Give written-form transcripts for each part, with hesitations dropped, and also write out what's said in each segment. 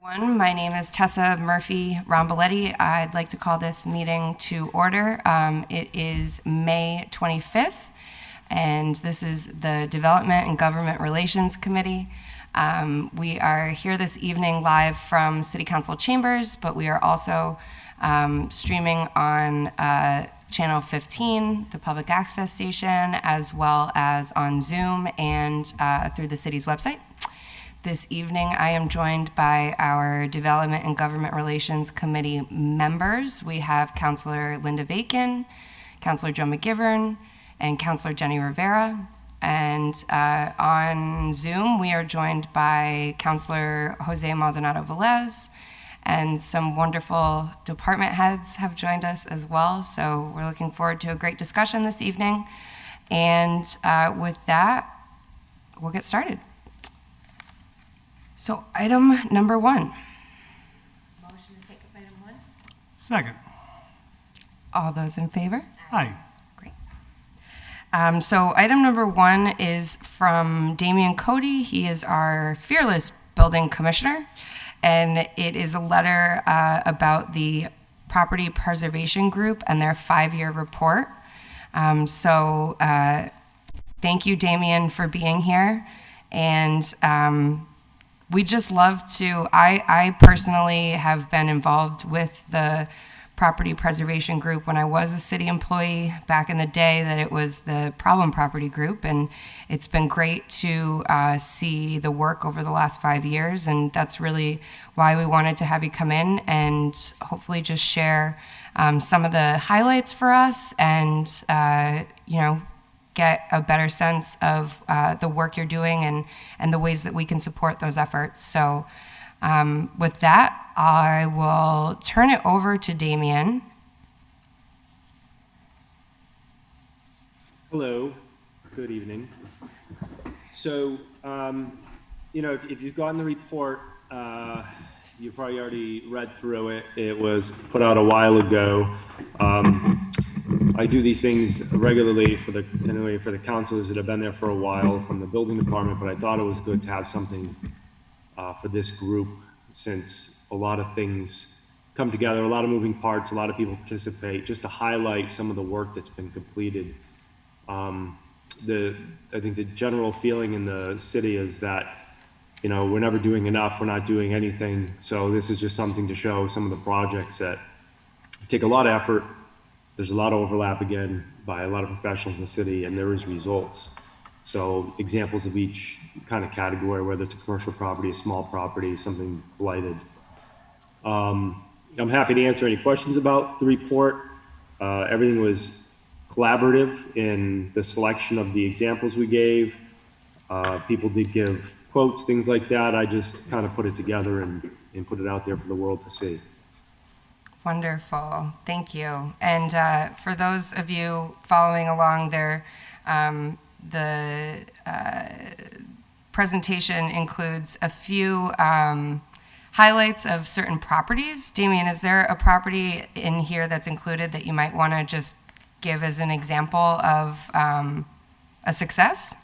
My name is Tessa Murphy Romboletti. I'd like to call this meeting to order. It is May 25th, and this is the Development and Government Relations Committee. We are here this evening live from City Council chambers, but we are also streaming on Channel 15, the public access station, as well as on Zoom and through the city's website. This evening, I am joined by our Development and Government Relations Committee members. We have Councilor Linda Vacant, Councilor Joe McGivern, and Councilor Jenny Rivera. And on Zoom, we are joined by Councilor Jose Maldonado-Velez, and some wonderful department heads have joined us as well. So we're looking forward to a great discussion this evening. And with that, we'll get started. So item number one. Motion to take up item one? Second. All those in favor? Aye. Great. So item number one is from Damian Cote. He is our fearless building commissioner, and it is a letter about the Property Preservation Group and their 5-year report. Thank you, Damian, for being here. And we just love to, I personally have been involved with the Property Preservation Group when I was a city employee back in the day, that it was the Problem Property Group. And it's been great to see the work over the last 5 years. And that's really why we wanted to have you come in and hopefully just share some of the highlights for us and, get a better sense of the work you're doing and the ways that we can support those efforts. So with that, I will turn it over to Damian. Hello, good evening. So, if you've gotten the report, you probably already read through it. It was put out a while ago. I do these things regularly for the councilors that have been there for a while from the building department, but I thought it was good to have something for this group, since a lot of things come together, a lot of moving parts, a lot of people participate, just to highlight some of the work that's been completed. I think the general feeling in the city is that, we're never doing enough, we're not doing anything. So this is just something to show some of the projects that take a lot of effort. There's a lot of overlap, again, by a lot of professionals in the city, and there is results. So examples of each kind of category, whether it's a commercial property, a small property, something blighted. I'm happy to answer any questions about the report. Everything was collaborative in the selection of the examples we gave. People did give quotes, things like that. I just kind of put it together and put it out there for the world to see. Wonderful, thank you. And for those of you following along there, the presentation includes a few highlights of certain properties. Damian, is there a property in here that's included that you might want to just give as an example of a success?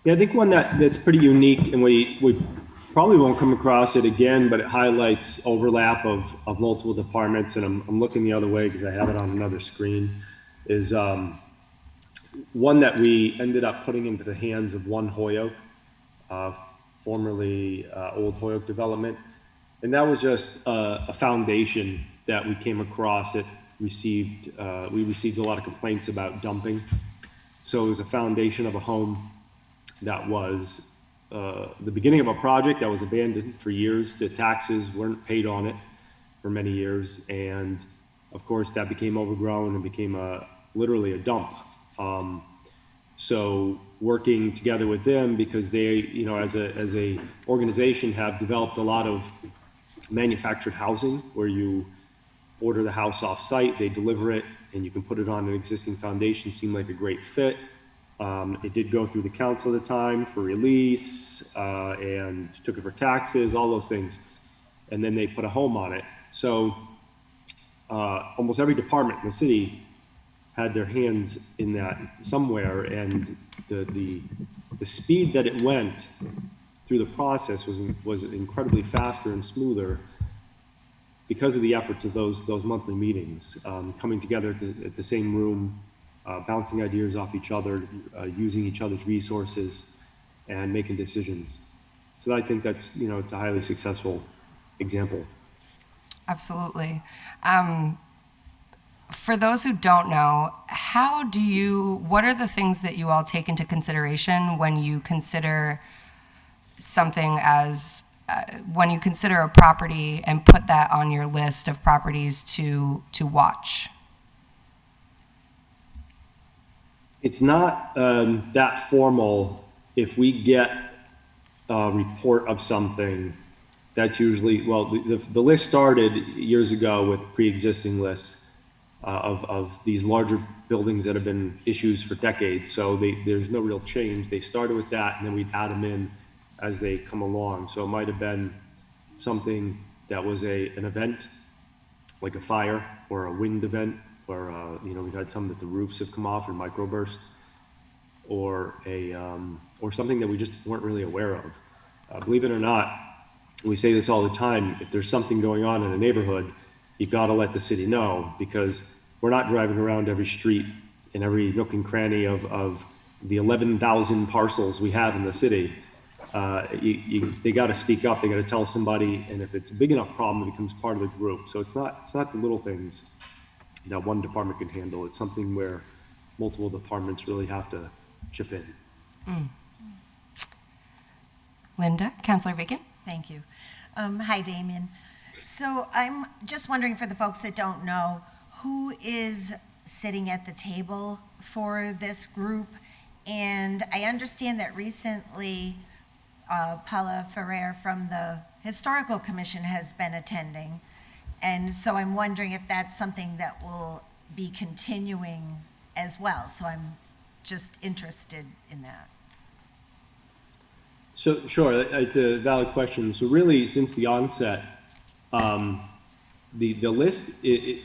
Yeah, I think one that's pretty unique, and we probably won't come across it again, but it highlights overlap of multiple departments, and I'm looking the other way because I have it on another screen, is one that we ended up putting into the hands of One Holyoke, formerly Old Holyoke Development. And that was just a foundation that we came across that we received a lot of complaints about dumping. So it was a foundation of a home that was the beginning of a project that was abandoned for years. The taxes weren't paid on it for many years, and of course that became overgrown and became literally a dump. So working together with them, because they, as a organization, have developed a lot of manufactured housing where you order the house off site, they deliver it, and you can put it on an existing foundation. Seemed like a great fit. It did go through the council at the time for release, and took it for taxes, all those things. And then they put a home on it. So almost every department in the city had their hands in that somewhere, and the speed that it went through the process was incredibly faster and smoother because of the efforts of those monthly meetings, coming together at the same room, bouncing ideas off each other, using each other's resources, and making decisions. So I think that's, it's a highly successful example. Absolutely. For those who don't know, what are the things that you all take into consideration when you consider something as, when you consider a property and put that on your list of properties to watch? It's not that formal. If we get a report of something, that's usually, well, the list started years ago with pre-existing lists of these larger buildings that have been issues for decades. So there's no real change. They started with that, and then we'd add them in as they come along. So it might have been something that was an event, like a fire or a wind event, or we've had some that the roofs have come off or microburst, or something that we just weren't really aware of. Believe it or not, we say this all the time, if there's something going on in a neighborhood, you've got to let the city know, because we're not driving around every street and every nook and cranny of the 11,000 parcels we have in the city. They got to speak up, they got to tell somebody, and if it's a big enough problem, it becomes part of the group. So it's not the little things that one department can handle. It's something where multiple departments really have to chip in. Linda, Councilor Vacant. Thank you. Hi, Damian. So I'm just wondering, for the folks that don't know, who is sitting at the table for this group? And I understand that recently Paula Ferrer from the Historical Commission has been attending. And so I'm wondering if that's something that will be continuing as well. So I'm just interested in that. So sure, it's a valid question. So really, since the onset, the list, the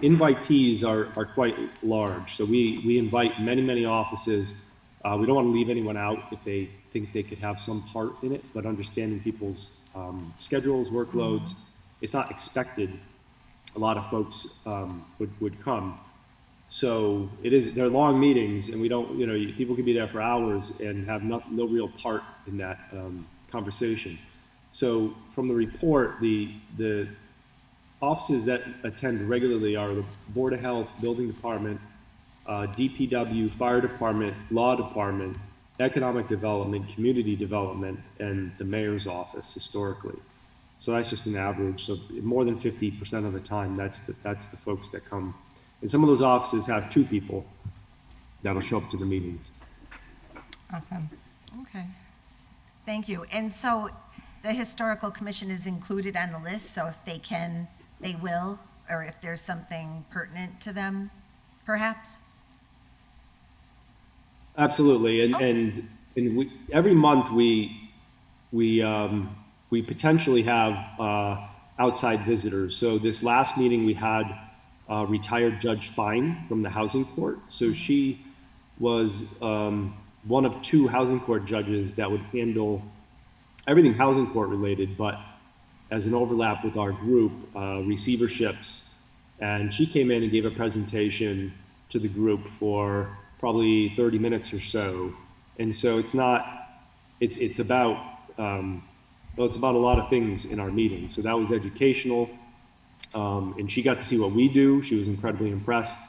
invitees are quite large. So we invite many offices. We don't want to leave anyone out if they think they could have some part in it, but understanding people's schedules, workloads, it's not expected a lot of folks would come. So they're long meetings, and we don't, people can be there for hours and have no real part in that conversation. So from the report, the offices that attend regularly are the Board of Health, Building Department, DPW, Fire Department, Law Department, Economic Development, Community Development, and the Mayor's Office historically. So that's just an average. So more than 50% of the time, that's the folks that come. And some of those offices have 2 people that'll show up to the meetings. Awesome. Okay. Thank you. And so the Historical Commission is included on the list, so if they can, they will, or if there's something pertinent to them, perhaps? Absolutely. And we, every month we potentially have outside visitors. So this last meeting we had retired Judge Fine from the Housing Court. So she was one of 2 Housing Court judges that would handle everything Housing Court related, but as an overlap with our group, receiverships. And she came in and gave a presentation to the group for probably 30 minutes or so. And so it's about a lot of things in our meeting. So that was educational. And she got to see what we do. She was incredibly impressed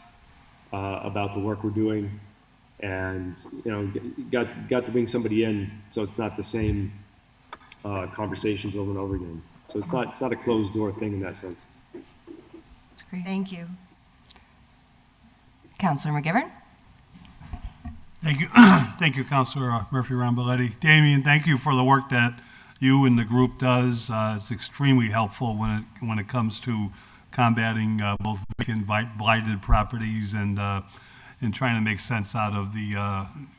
about the work we're doing, and got to bring somebody in, so it's not the same conversations over and over again. So it's not a closed door thing in that sense. That's great. Thank you. Councilor McGivern. Thank you, thank you, Councilor Murphy Ramboletti. Damian, thank you for the work that you and the group does. It's extremely helpful when it comes to combating both vacant, blighted properties and trying to make sense out of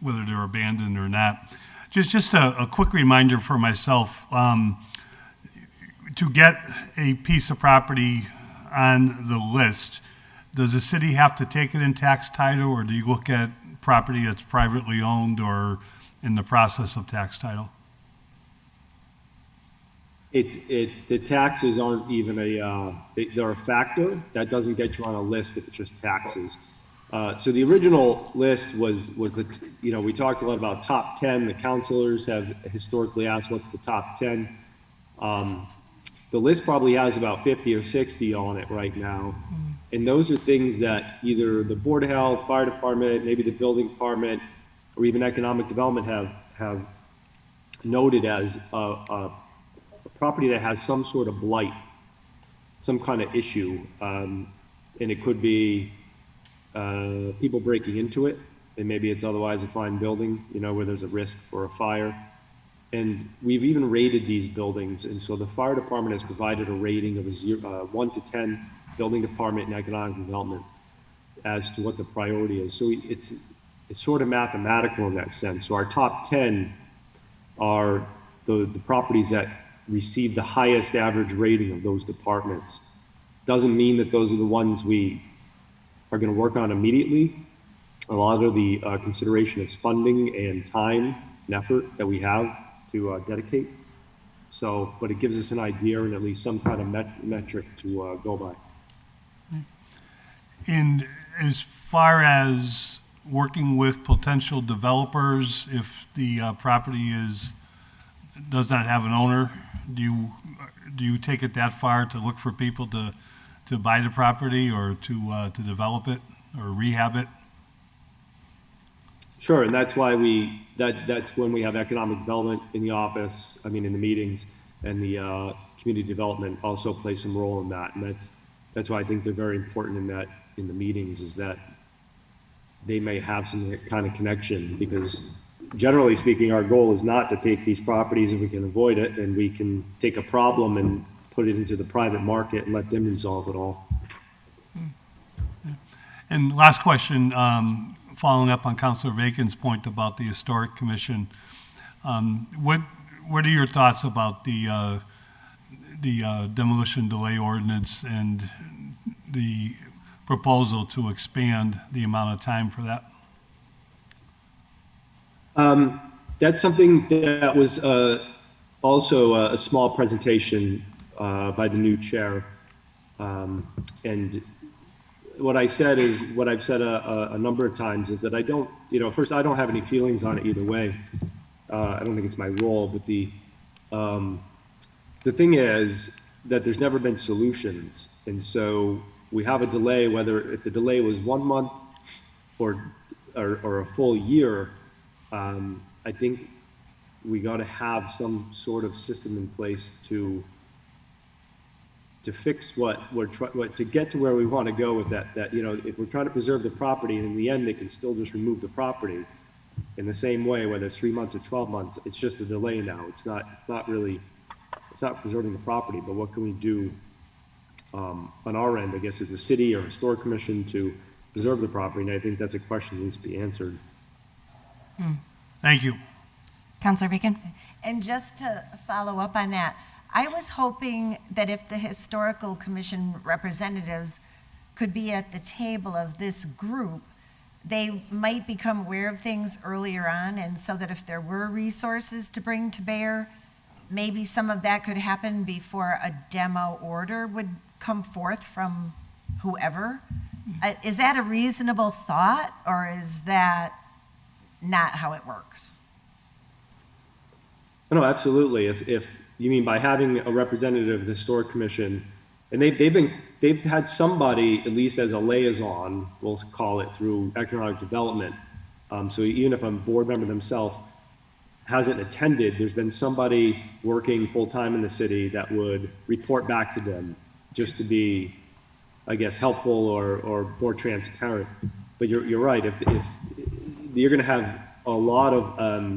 whether they're abandoned or not. Just a quick reminder for myself, to get a piece of property on the list, does the city have to take it in tax title, or do you look at property that's privately owned or in the process of tax title? The taxes aren't even they're a factor. That doesn't get you on a list if it's just taxes. So the original list was we talked a lot about top 10. The counselors have historically asked what's the top 10. The list probably has about 50 or 60 on it right now. And those are things that either the Board of Health, Fire Department, maybe the Building Department, or even Economic Development have noted as a property that has some sort of blight, some kind of issue. And it could be people breaking into it, and maybe it's otherwise a fine building, where there's a risk for a fire. And we've even rated these buildings, and so the fire department has provided a rating of a 1 to 10, building department and economic development, as to what the priority is. So it's sort of mathematical in that sense. So our top 10 are the properties that receive the highest average rating of those departments. Doesn't mean that those are the ones we are going to work on immediately. A lot of the consideration is funding and time and effort that we have to dedicate. So, but it gives us an idea and at least some kind of metric to go by. And as far as working with potential developers, if the property does not have an owner, do you take it that far to look for people to buy the property or to develop it or rehab it? Sure, and that's why that's when we have economic development in the office, in the meetings, and the community development also plays some role in that. And that's why I think they're very important in the meetings, is that they may have some kind of connection, because generally speaking, our goal is not to take these properties if we can avoid it, and we can take a problem and put it into the private market and let them resolve it all. And last question, following up on Councilor Vacant's point about the Historic Commission, what are your thoughts about the demolition delay ordinance and the proposal to expand the amount of time for that? That's something that was also a small presentation by the new chair. And what I said is what I've said a number of times, is that I don't, first, I don't have any feelings on it either way. I don't think it's my role, but the thing is that there's never been solutions. And so we have a delay, if the delay was 1 month or a full year, I think we got to have some sort of system in place to fix to get to where we want to go with that, if we're trying to preserve the property, and in the end they can still just remove the property in the same way, whether it's 3 months or 12 months, it's just a delay now. It's not preserving the property, but what can we do on our end, I guess, as a city or historic commission, to preserve the property? And I think that's a question that needs to be answered. Thank you. Councilor Bacon? And just to follow up on that, I was hoping that if the Historical Commission representatives could be at the table of this group, they might become aware of things earlier on, and so that if there were resources to bring to bear, maybe some of that could happen before a demo order would come forth from whoever. Is that a reasonable thought, or is that not how it works? No, absolutely. If you mean by having a representative of the Historic Commission, and they've had somebody, at least as a liaison, we'll call it, through economic development. So even if a board member themselves hasn't attended, there's been somebody working full-time in the city that would report back to them, just to be, I guess, helpful or more transparent. But you're right. If you're going to have a lot of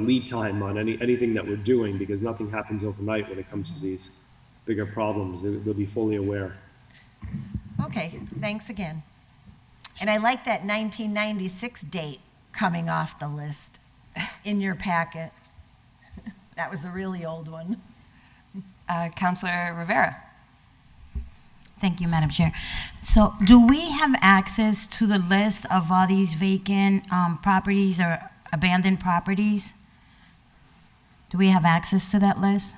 lead time on anything that we're doing, because nothing happens overnight when it comes to these bigger problems. They'll be fully aware. Okay, thanks again. And I like that 1996 date coming off the list in your packet. That was a really old one. Councilor Rivera? Thank you, Madam Chair. So do we have access to the list of all these vacant properties or abandoned properties? Do we have access to that list?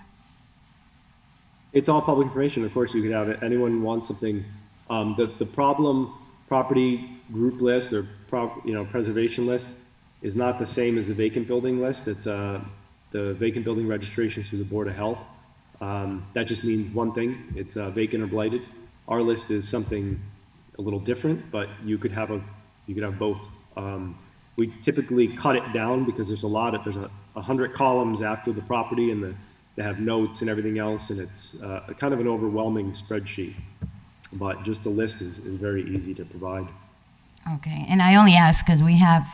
It's all public information. Of course, you could have it. Anyone wants something. The problem property group list or preservation list is not the same as the vacant building list. It's the vacant building registration through the Board of Health. That just means one thing. It's vacant or blighted. Our list is something a little different, but you could have both. We typically cut it down because there's 100 columns after the property, and they have notes and everything else, and it's kind of an overwhelming spreadsheet. But just the list is very easy to provide. Okay, and I only ask because we have,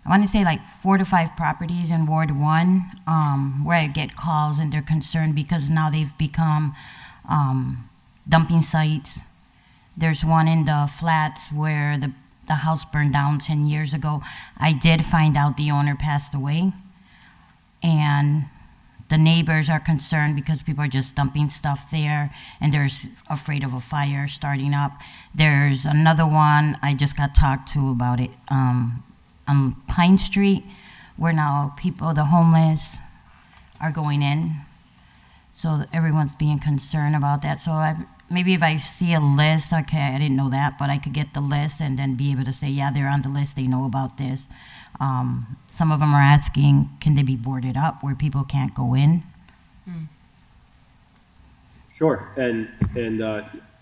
I want to say like 4 to 5 properties in Ward 1 where I get calls and they're concerned because now they've become dumping sites. There's one in the flats where the house burned down 10 years ago. I did find out the owner passed away, and the neighbors are concerned because people are just dumping stuff there, and they're afraid of a fire starting up. There's another one, I just got talked to about it, on Pine Street, where now the homeless are going in. So everyone's being concerned about that. So maybe if I see a list, okay, I didn't know that, but I could get the list and then be able to say, yeah, they're on the list, they know about this. Some of them are asking, can they be boarded up where people can't go in? Sure, and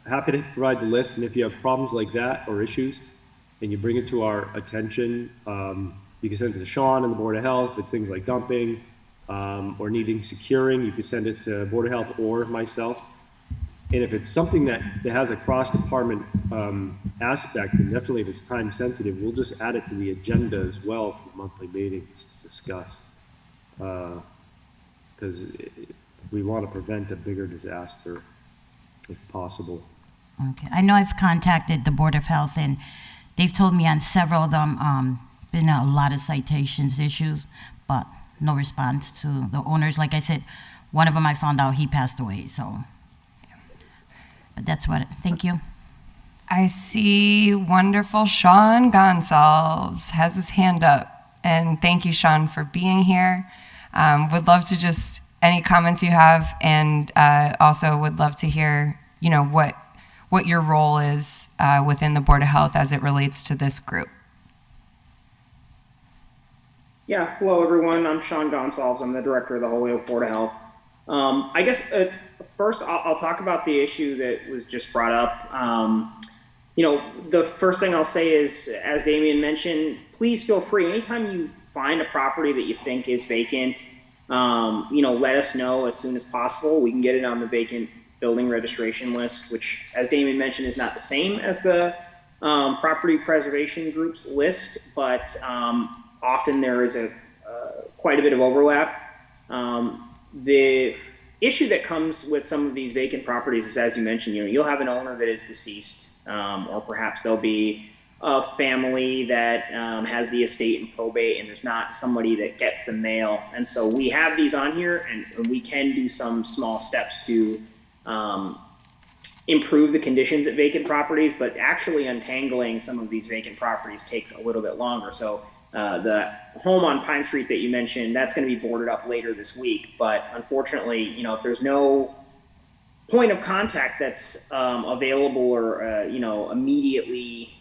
happy to provide the list. And if you have problems like that or issues, and you bring it to our attention, you can send it to Sean and the Board of Health. If it's things like dumping or needing securing, you can send it to Board of Health or myself. And if it's something that has a cross-department aspect, and definitely if it's time sensitive, we'll just add it to the agenda as well for monthly meetings to discuss. Because we want to prevent a bigger disaster if possible. Okay, I know I've contacted the Board of Health, and they've told me on several of them, been a lot of citations issues, but no response to the owners. Like I said, one of them I found out he passed away, so. But that's thank you. I see wonderful Sean Gonsalves has his hand up. And thank you, Sean, for being here. Would love to just, any comments you have, and also would love to hear, what your role is within the Board of Health as it relates to this group. Yeah, hello everyone. I'm Sean Gonsalves. I'm the director of the Holyoke Board of Health. I guess first I'll talk about the issue that was just brought up. The first thing I'll say is, as Damian mentioned, please feel free. Anytime you find a property that you think is vacant, let us know as soon as possible. We can get it on the vacant building registration list, which, as Damian mentioned, is not the same as the property preservation group's list, but often there is quite a bit of overlap. The issue that comes with some of these vacant properties is, as you mentioned, you'll have an owner that is deceased, or perhaps there'll be a family that has the estate in probate, and there's not somebody that gets the mail. And so we have these on here, and we can do some small steps to improve the conditions at vacant properties, but actually untangling some of these vacant properties takes a little bit longer. So the home on Pine Street that you mentioned, that's going to be boarded up later this week. But unfortunately, if there's no point of contact that's available or, immediately,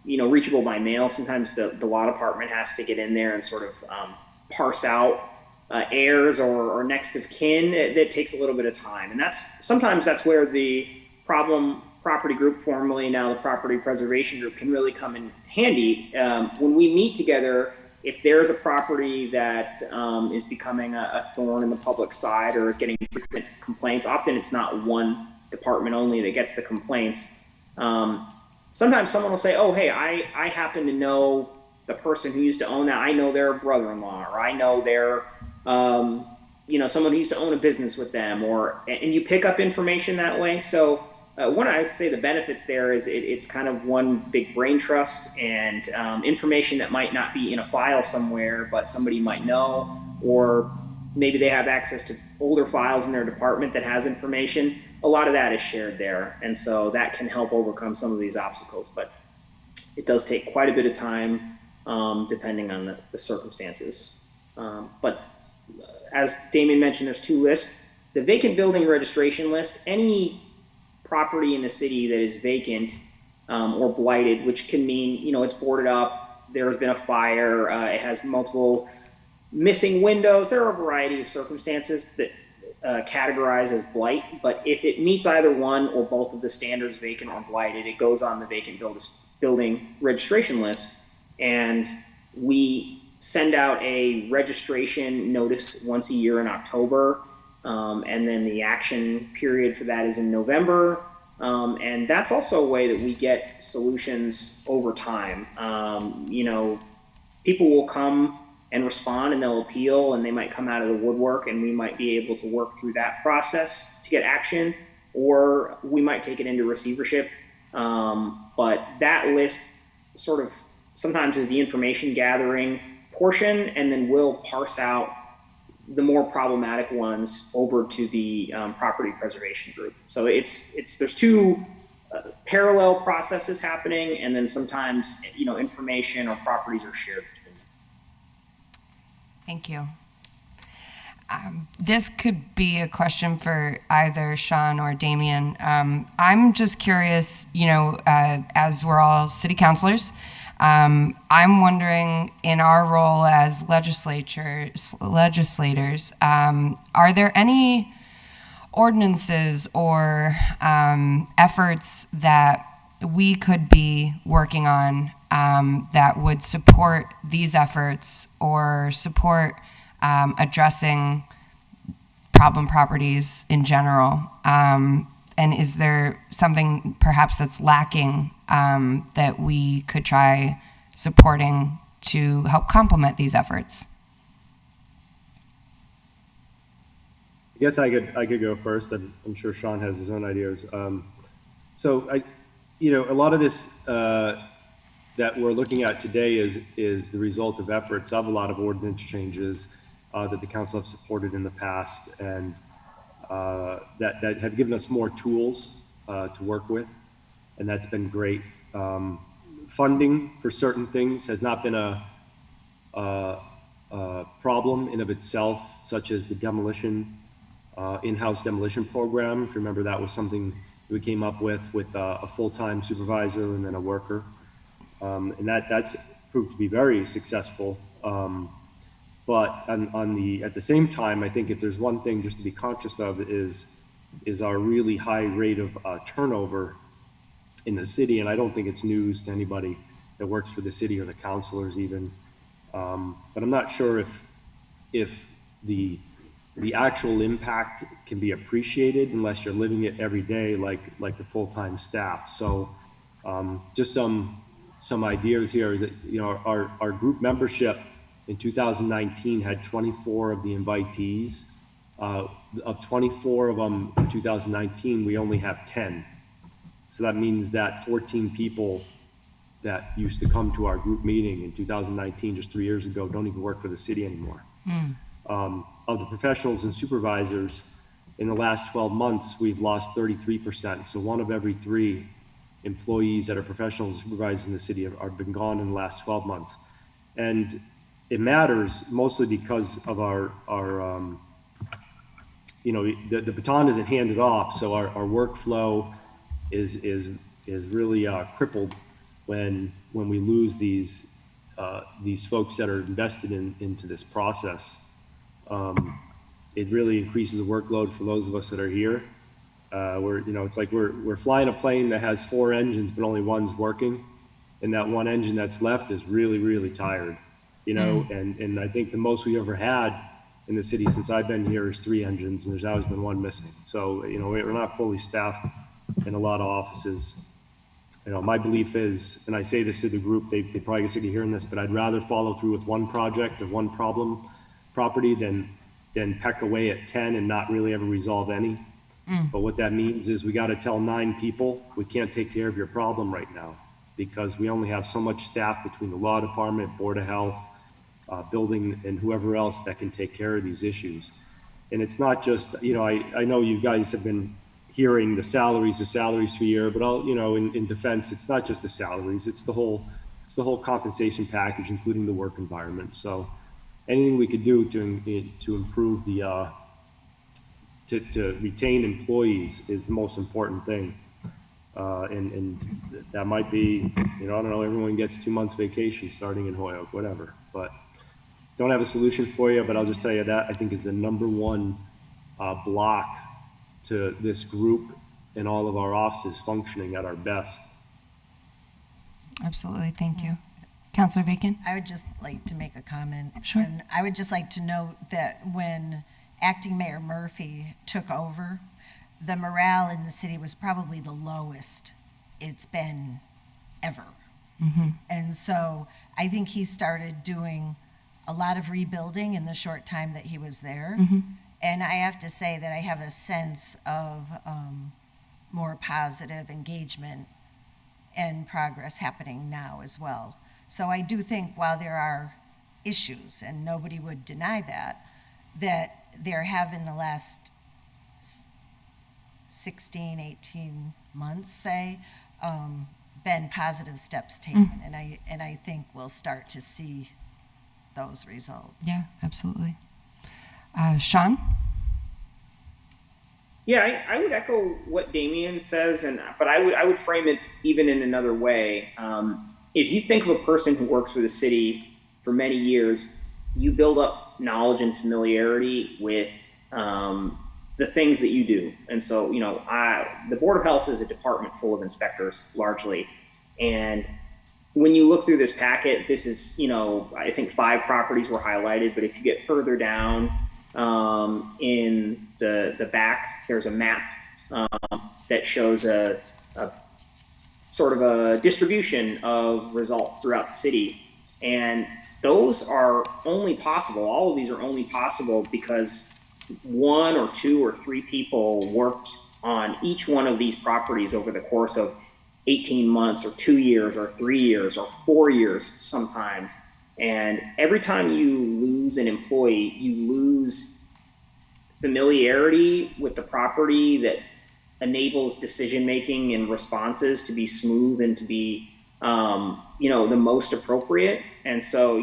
reachable by mail, sometimes the law department has to get in there and sort of parse out heirs or next of kin. That takes a little bit of time. And sometimes that's where the property group, formerly now the property preservation group, can really come in handy. When we meet together, if there's a property that is becoming a thorn in the public side or is getting frequent complaints, often it's not one department only that gets the complaints. Sometimes someone will say, oh, hey, I happen to know the person who used to own that. I know their brother-in-law, or I know their, someone who used to own a business with them, and you pick up information that way. So when I say the benefits there is it's kind of one big brain trust, and information that might not be in a file somewhere, but somebody might know, or maybe they have access to older files in their department that has information. A lot of that is shared there, and so that can help overcome some of these obstacles. But it does take quite a bit of time, depending on the circumstances. But as Damien mentioned, there's two lists. The vacant building registration list, any property in the city that is vacant or blighted, which can mean, it's boarded up, there has been a fire, it has multiple missing windows. There are a variety of circumstances that categorize as blight, but if it meets either one or both of the standards, vacant or blighted, it goes on the vacant building registration list, and we send out a registration notice once a year in October, and then the action period for that is in November, and that's also a way that we get solutions over time. People will come and respond, and they'll appeal, and they might come out of the woodwork, and we might be able to work through that process to get action, or we might take it into receivership. But that list sort of sometimes is the information gathering portion, and then we'll parse out the more problematic ones over to the property preservation group. So there's two parallel processes happening, and then sometimes information or properties are shared. Thank you. This could be a question for either Sean or Damien. I'm just curious, as we're all city councilors, I'm wondering, in our role as legislators, are there any ordinances or efforts that we could be working on that would support these efforts or support addressing problem properties in general? And is there something perhaps that's lacking that we could try supporting to help complement these efforts? I guess I could go first. I'm sure Sean has his own ideas. So a lot of this that we're looking at today is the result of efforts of a lot of ordinance changes that the council have supported in the past, and that have given us more tools to work with, and that's been great. Funding for certain things has not been a problem in of itself, such as the demolition, in-house demolition program. If you remember, that was something we came up with a full-time supervisor and then a worker. And that's proved to be very successful. But at the same time, I think if there's one thing just to be conscious of is our really high rate of turnover in the city. And I don't think it's news to anybody that works for the city or the councilors even. But I'm not sure if the actual impact can be appreciated unless you're living it every day, like the full-time staff. So just some ideas here that, our group membership in 2019 had 24 of the invitees. Of 24 of them in 2019, we only have 10. So that means that 14 people that used to come to our group meeting in 2019, just 3 years ago, don't even work for the city anymore. Of the professionals and supervisors, in the last 12 months, we've lost 33%. So one of every 3 employees that are professionals and supervisors in the city have been gone in the last 12 months. And it matters mostly because of our the baton isn't handed off. So our workflow is really crippled when we lose these folks that are invested into this process. It really increases the workload for those of us that are here. It's like we're flying a plane that has 4 engines, but only one's working. And that one engine that's left is really, really tired, and I think the most we ever had in the city since I've been here is 3 engines, and there's always been one missing. So, we're not fully staffed in a lot of offices. My belief is, and I say this to the group, they probably get sick of hearing this, but I'd rather follow through with one project of one problem property than peck away at 10 and not really ever resolve any. But what that means is we got to tell 9 people, we can't take care of your problem right now because we only have so much staff between the law department, board of health, building, and whoever else that can take care of these issues. And it's not just, I know you guys have been hearing the salaries for a year, but in defense, it's not just the salaries, it's the whole compensation package, including the work environment. So anything we could do to improve to retain employees is the most important thing. And that might be, I don't know, everyone gets 2 months vacation starting in Holyoke, whatever, but don't have a solution for you, but I'll just tell you that I think is the number one block to this group and all of our offices functioning at our best. Absolutely, thank you. Councilor Bacon? I would just like to make a comment. Sure. And I would just like to note that when Acting Mayor Murphy took over, the morale in the city was probably the lowest it's been ever. And so I think he started doing a lot of rebuilding in the short time that he was there. And I have to say that I have a sense of more positive engagement and progress happening now as well. So I do think while there are issues, and nobody would deny that there have in the last 16, 18 months, say, been positive steps taken. And I think we'll start to see those results. Yeah, absolutely. Sean? Yeah, I would echo what Damian says, but I would frame it even in another way. If you think of a person who works for the city for many years, you build up knowledge and familiarity with the things that you do. And so, the Board of Health is a department full of inspectors, largely. And when you look through this packet, this is, I think 5 properties were highlighted, but if you get further down in the back, there's a map that shows a sort of a distribution of results throughout the city. And those are only possible, all of these are only possible because 1 or 2 or 3 people worked on each one of these properties over the course of 18 months or 2 years or 3 years or 4 years sometimes. And every time you lose an employee, you lose familiarity with the property that enables decision-making and responses to be smooth and to be, the most appropriate. And so,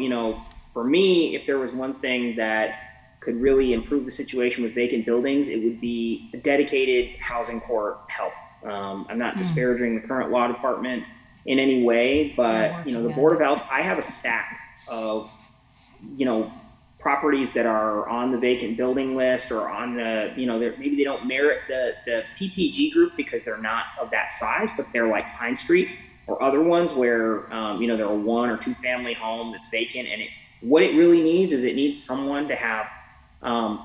for me, if there was one thing that could really improve the situation with vacant buildings, it would be a dedicated housing court help. I'm not disparaging the current law department in any way, but, the Board of Health, I have a stack of, properties that are on the vacant building list or on the, maybe they don't merit the PPG group because they're not of that size, but they're like Pine Street or other ones where, they're a 1 or 2 family home that's vacant. And what it really needs is it needs someone to have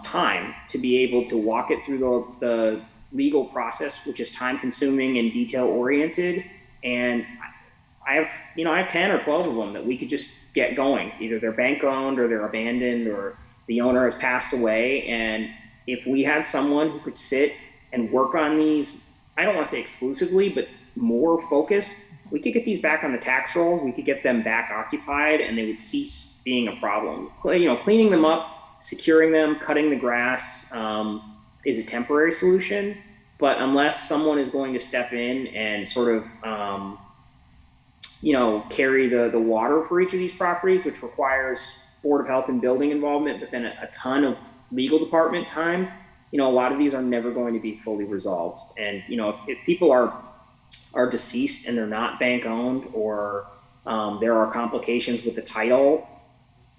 time to be able to walk it through the legal process, which is time consuming and detail oriented. And I have 10 or 12 of them that we could just get going. Either they're bank owned or they're abandoned or the owner has passed away. And if we had someone who could sit and work on these, I don't want to say exclusively, but more focused, we could get these back on the tax rolls. We could get them back occupied and they would cease being a problem. Cleaning them up, securing them, cutting the grass is a temporary solution. But unless someone is going to step in and sort of, carry the water for each of these properties, which requires Board of Health and building involvement, but then a ton of legal department time, a lot of these are never going to be fully resolved. And, if people are deceased and they're not bank owned or there are complications with the title,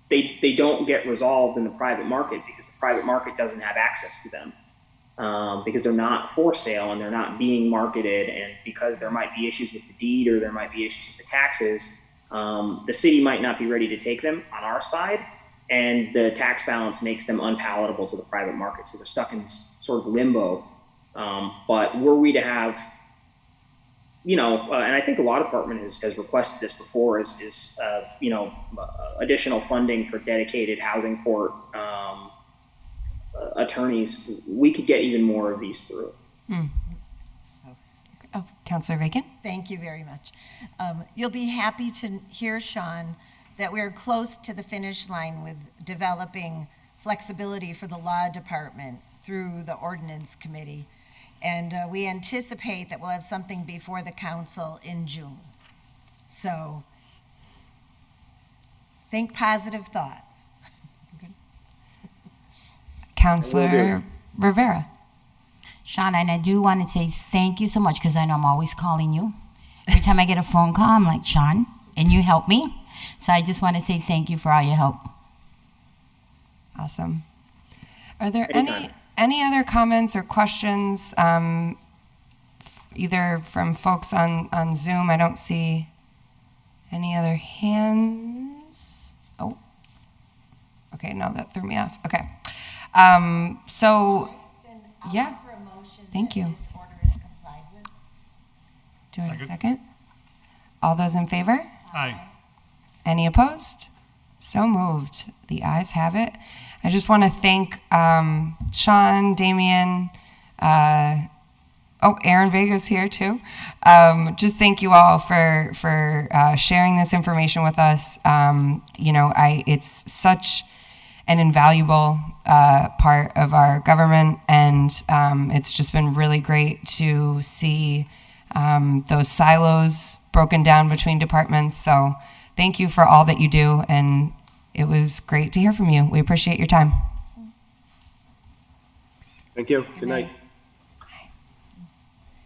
they don't get resolved in the private market because the private market doesn't have access to them. Because they're not for sale and they're not being marketed, and because there might be issues with the deed or there might be issues with the taxes, the city might not be ready to take them on our side, and the tax balance makes them unpalatable to the private market. So they're stuck in this sort of limbo. But were we to have, and I think the law department has requested this before, is additional funding for dedicated housing court attorneys, we could get even more of these through. Oh, Councilor Bacon? Thank you very much. You'll be happy to hear, Sean, that we're close to the finish line with developing flexibility for the law department through the ordinance committee. And we anticipate that we'll have something before the council in June. So think positive thoughts. Counselor Rivera. Sean, and I do want to say thank you so much because I know I'm always calling you. Every time I get a phone call, I'm like, Sean, and you help me. So I just want to say thank you for all your help. Awesome. Are there Anytime. any other comments or questions, either from folks on Zoom? I don't see any other hands. Oh, okay, no, that threw me off. Okay. So, yeah. Thank you. This order is complied with. Do I have a second? All those in favor? Aye. Any opposed? So moved. The ayes have it. I just want to thank Sean, Damian, Aaron Vega's here too. Just thank you all for sharing this information with us. It's such an invaluable part of our government, and it's just been really great to see those silos broken down between departments. So thank you for all that you do, and it was great to hear from you. We appreciate your time. Thank you. Good night.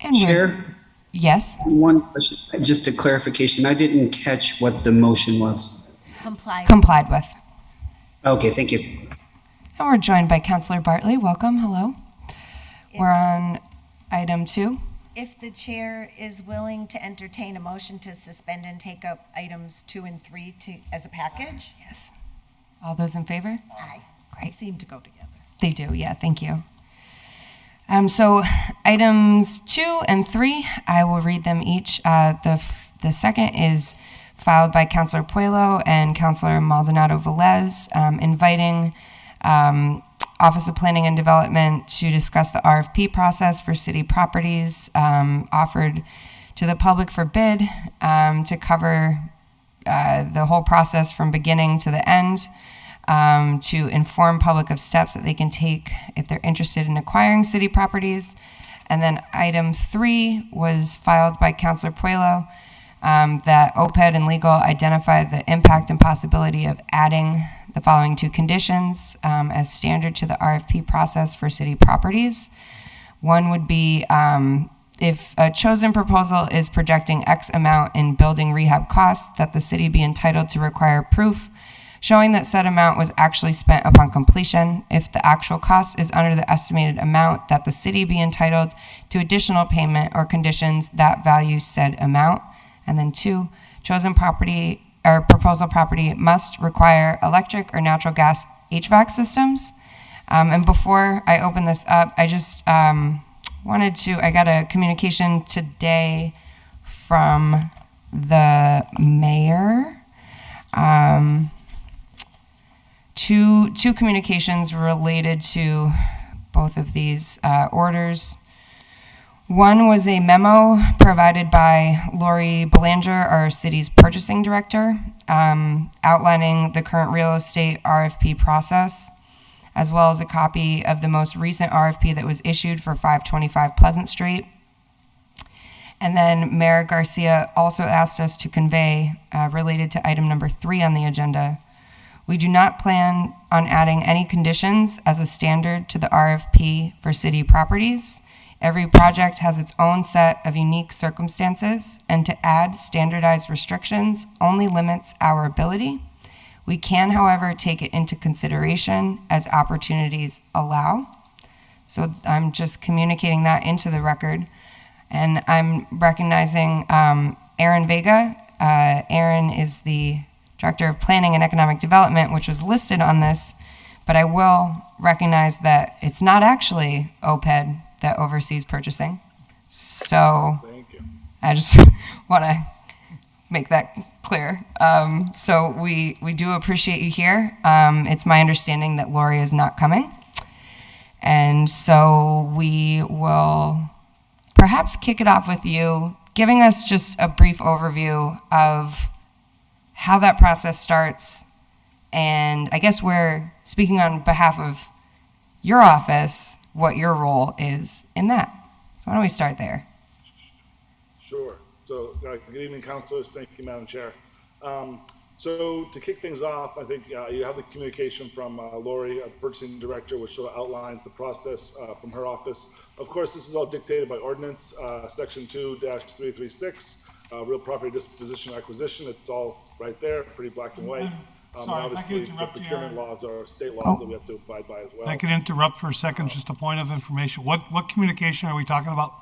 And we're- Chair, Yes. one question, just a clarification. I didn't catch what the motion was. Complied with. Okay, thank you. And we're joined by Counselor Bartley. Welcome. Hello. We're on item 2. If the chair is willing to entertain a motion to suspend and take up items 2 and 3 as a package? Yes. All those in favor? Aye. Great. They seem to go together. They do, yeah, thank you. So items 2 and 3, I will read them each. The second is filed by Counselor Puello and Counselor Maldonado-Velez, inviting Office of Planning and Development to discuss the RFP process for city properties offered to the public for bid, to cover the whole process from beginning to the end, to inform public of steps that they can take if they're interested in acquiring city properties. And then item 3 was filed by Counselor Puello, that OPED and legal identified the impact and possibility of adding the following 2 conditions as standard to the RFP process for city properties. One would be if a chosen proposal is projecting X amount in building rehab costs, that the city be entitled to require proof showing that said amount was actually spent upon completion. If the actual cost is under the estimated amount, that the city be entitled to additional payment or conditions that value said amount. And then 2, chosen property or proposal property must require electric or natural gas HVAC systems. And before I open this up, I just I got a communication today from the mayor. Two communications related to both of these orders. One was a memo provided by Lori Belanger, our city's purchasing director, outlining the current real estate RFP process, as well as a copy of the most recent RFP that was issued for 525 Pleasant Street. And then Mayor Garcia also asked us to convey, related to item number 3 on the agenda, we do not plan on adding any conditions as a standard to the RFP for city properties. Every project has its own set of unique circumstances, and to add standardized restrictions only limits our ability. We can, however, take it into consideration as opportunities allow. So I'm just communicating that into the record. And I'm recognizing Aaron Vega. Aaron is the Director of Planning and Economic Development, which was listed on this, but I will recognize that it's not actually OPED that oversees purchasing. So I just want to make that clear. So we do appreciate you here. It's my understanding that Lori is not coming. And so we will perhaps kick it off with you, giving us just a brief overview of how that process starts. And I guess we're speaking on behalf of your office, what your role is in that. So why don't we start there? Sure. So, good evening, councilors. Thank you, Madam Chair. So to kick things off, I think you have the communication from Lori, purchasing director, which sort of outlines the process from her office. Of course, this is all dictated by ordinance, section 2-336, real property disposition acquisition. It's all right there, pretty black and white. And sorry, if I obviously, could interrupt the you, procurement laws are state laws that we have to abide by as well. I can interrupt for a second, just a point of information. What communication are we talking about?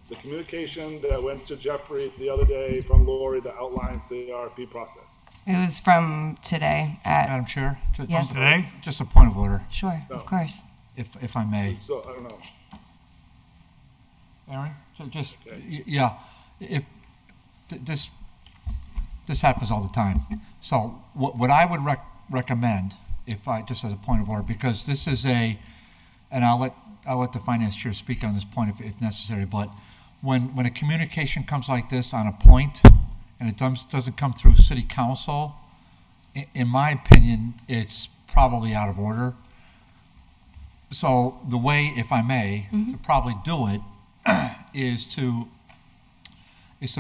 The communication that went to Jeffrey the other day from Lori that outlines the RFP process. It was from today at, Madam Chair? Yes. Today? Just a point of order, sure, of course. if I may. So, I don't know. Aaron, yeah, if, this happens all the time. So what I would recommend, if I, just as a point of order, because this is and I'll let the finance chair speak on this point if necessary, but when a communication comes like this on a point, and it doesn't come through city council, in my opinion, it's probably out of order. So the way, if I may, to probably do it is to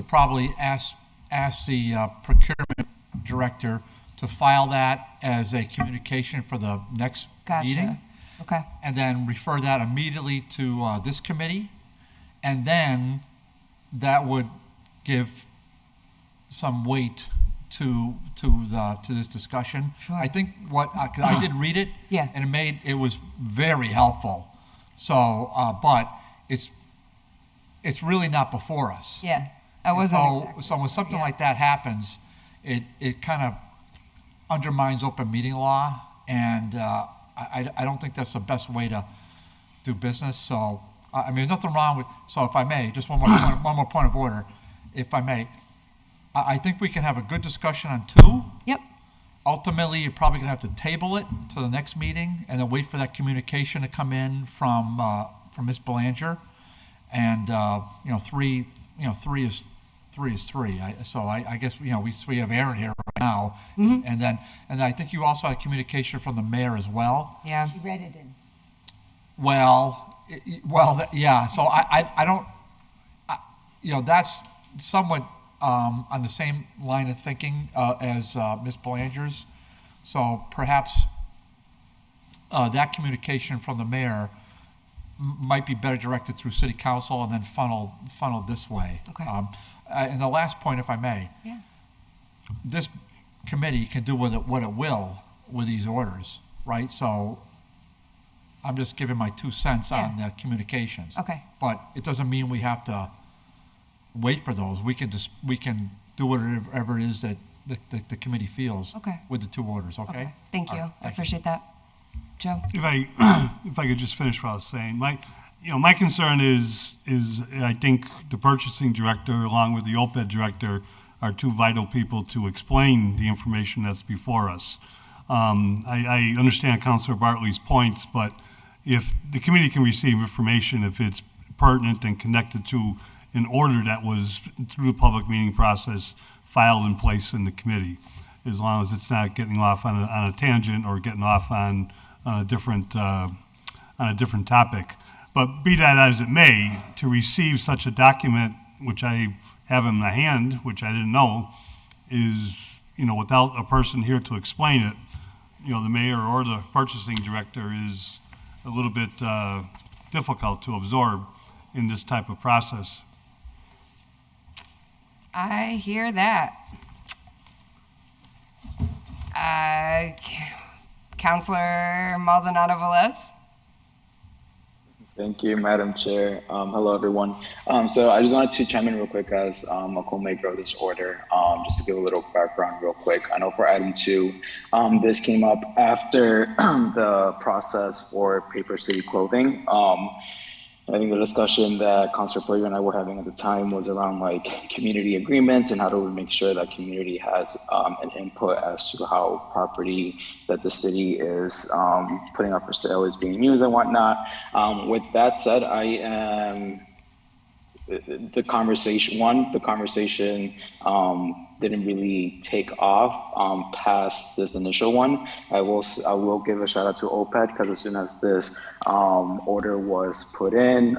probably ask the procurement director to file that as a communication for the next meeting. Gotcha. Okay. And then refer that immediately to this committee. And then that would give some weight to this discussion. Sure. I think 'cause I did read it. Yeah. And it was very helpful. So, but it's really not before us. Yeah. I wasn't So, exactly. so when something Yeah. like that happens, it kind of undermines open meeting law, and I don't think that's the best way to do business. So, I mean, there's nothing wrong with, so if I may, just one more point of order, if I may. I think we can have a good discussion on 2. Yep. Ultimately, you're probably gonna have to table it to the next meeting, and then wait for that communication to come in from Ms. Belanger. And, 3 is 3. So I guess, we have Aaron here right now. And I think you also had communication from the mayor as well. Yeah. She read it in. Yeah, so I don't, that's somewhat on the same line of thinking as Ms. Belanger's. So perhaps that communication from the mayor might be better directed through city council and then funneled this way. Okay. And the last point, if I may. Yeah. This committee can do what it will with these orders, right? So I'm just giving my 2 cents on the communications. Okay. But it doesn't mean we have to wait for those. We can do whatever it is that the committee feels. Okay. With the 2 orders, okay? Okay. Thank All you. right, I thank you. appreciate that. Joe? If I could just finish what I was saying, my concern is I think the purchasing director, along with the OPED director, are 2 vital people to explain the information that's before us. I understand Councilor Bartley's points, but if the committee can receive information, if it's pertinent and connected to an order that was, through the public meeting process, filed and placed in the committee, as long as it's not getting off on a tangent or getting off on a different topic. But be that as it may, to receive such a document, which I have in my hand, which I didn't know, is, without a person here to explain it, the mayor or the purchasing director is a little bit difficult to absorb in this type of process. I hear that. Counselor Maldonado-Velez? Thank you, Madam Chair. Hello, everyone. So I just wanted to chime in real quick as a co-maker of this order, just to give a little background real quick. I know for item 2, this came up after the process for Paper City Clothing. I think the discussion that Councilor Prager and I were having at the time was around community agreements and how do we make sure that community has an input as to how property that the city is putting up for sale is being used and whatnot. With that said, I am the conversation didn't really take off past this initial one. I will give a shout out to OPED, because as soon as this order was put in,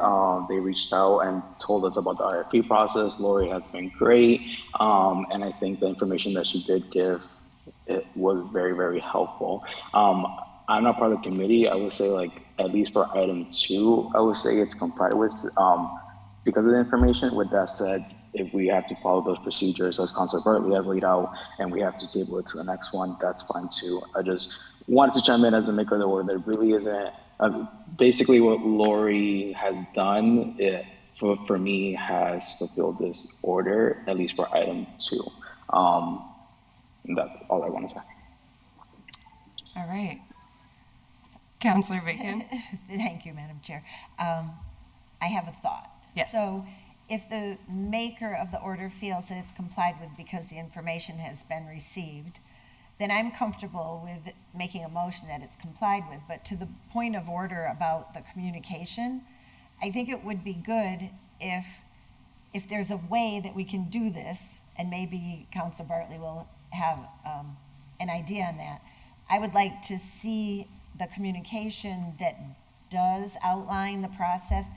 they reached out and told us about the RFP process. Lori has been great, and I think the information that she did give, it was very, very helpful. I'm not part of the committee. I would say, like, at least for item 2, I would say it's complied with because of the information. With that said, if we have to follow those procedures as Councilor Bartley has laid out, and we have to table it to the next one, that's fine too. I just wanted to chime in as a maker of the order. There really isn't, basically what Lori has done, it, for me, has fulfilled this order, at least for item 2. And that's all I want to say. All right. Councilor Vacant. Thank you, Madam Chair. I have a thought. Yes. So if the maker of the order feels that it's complied with because the information has been received, then I'm comfortable with making a motion that it's complied with. But to the point of order about the communication, I think it would be good if there's a way that we can do this, and maybe Councilor Bartley will have an idea on that. I would like to see the communication that does outline the process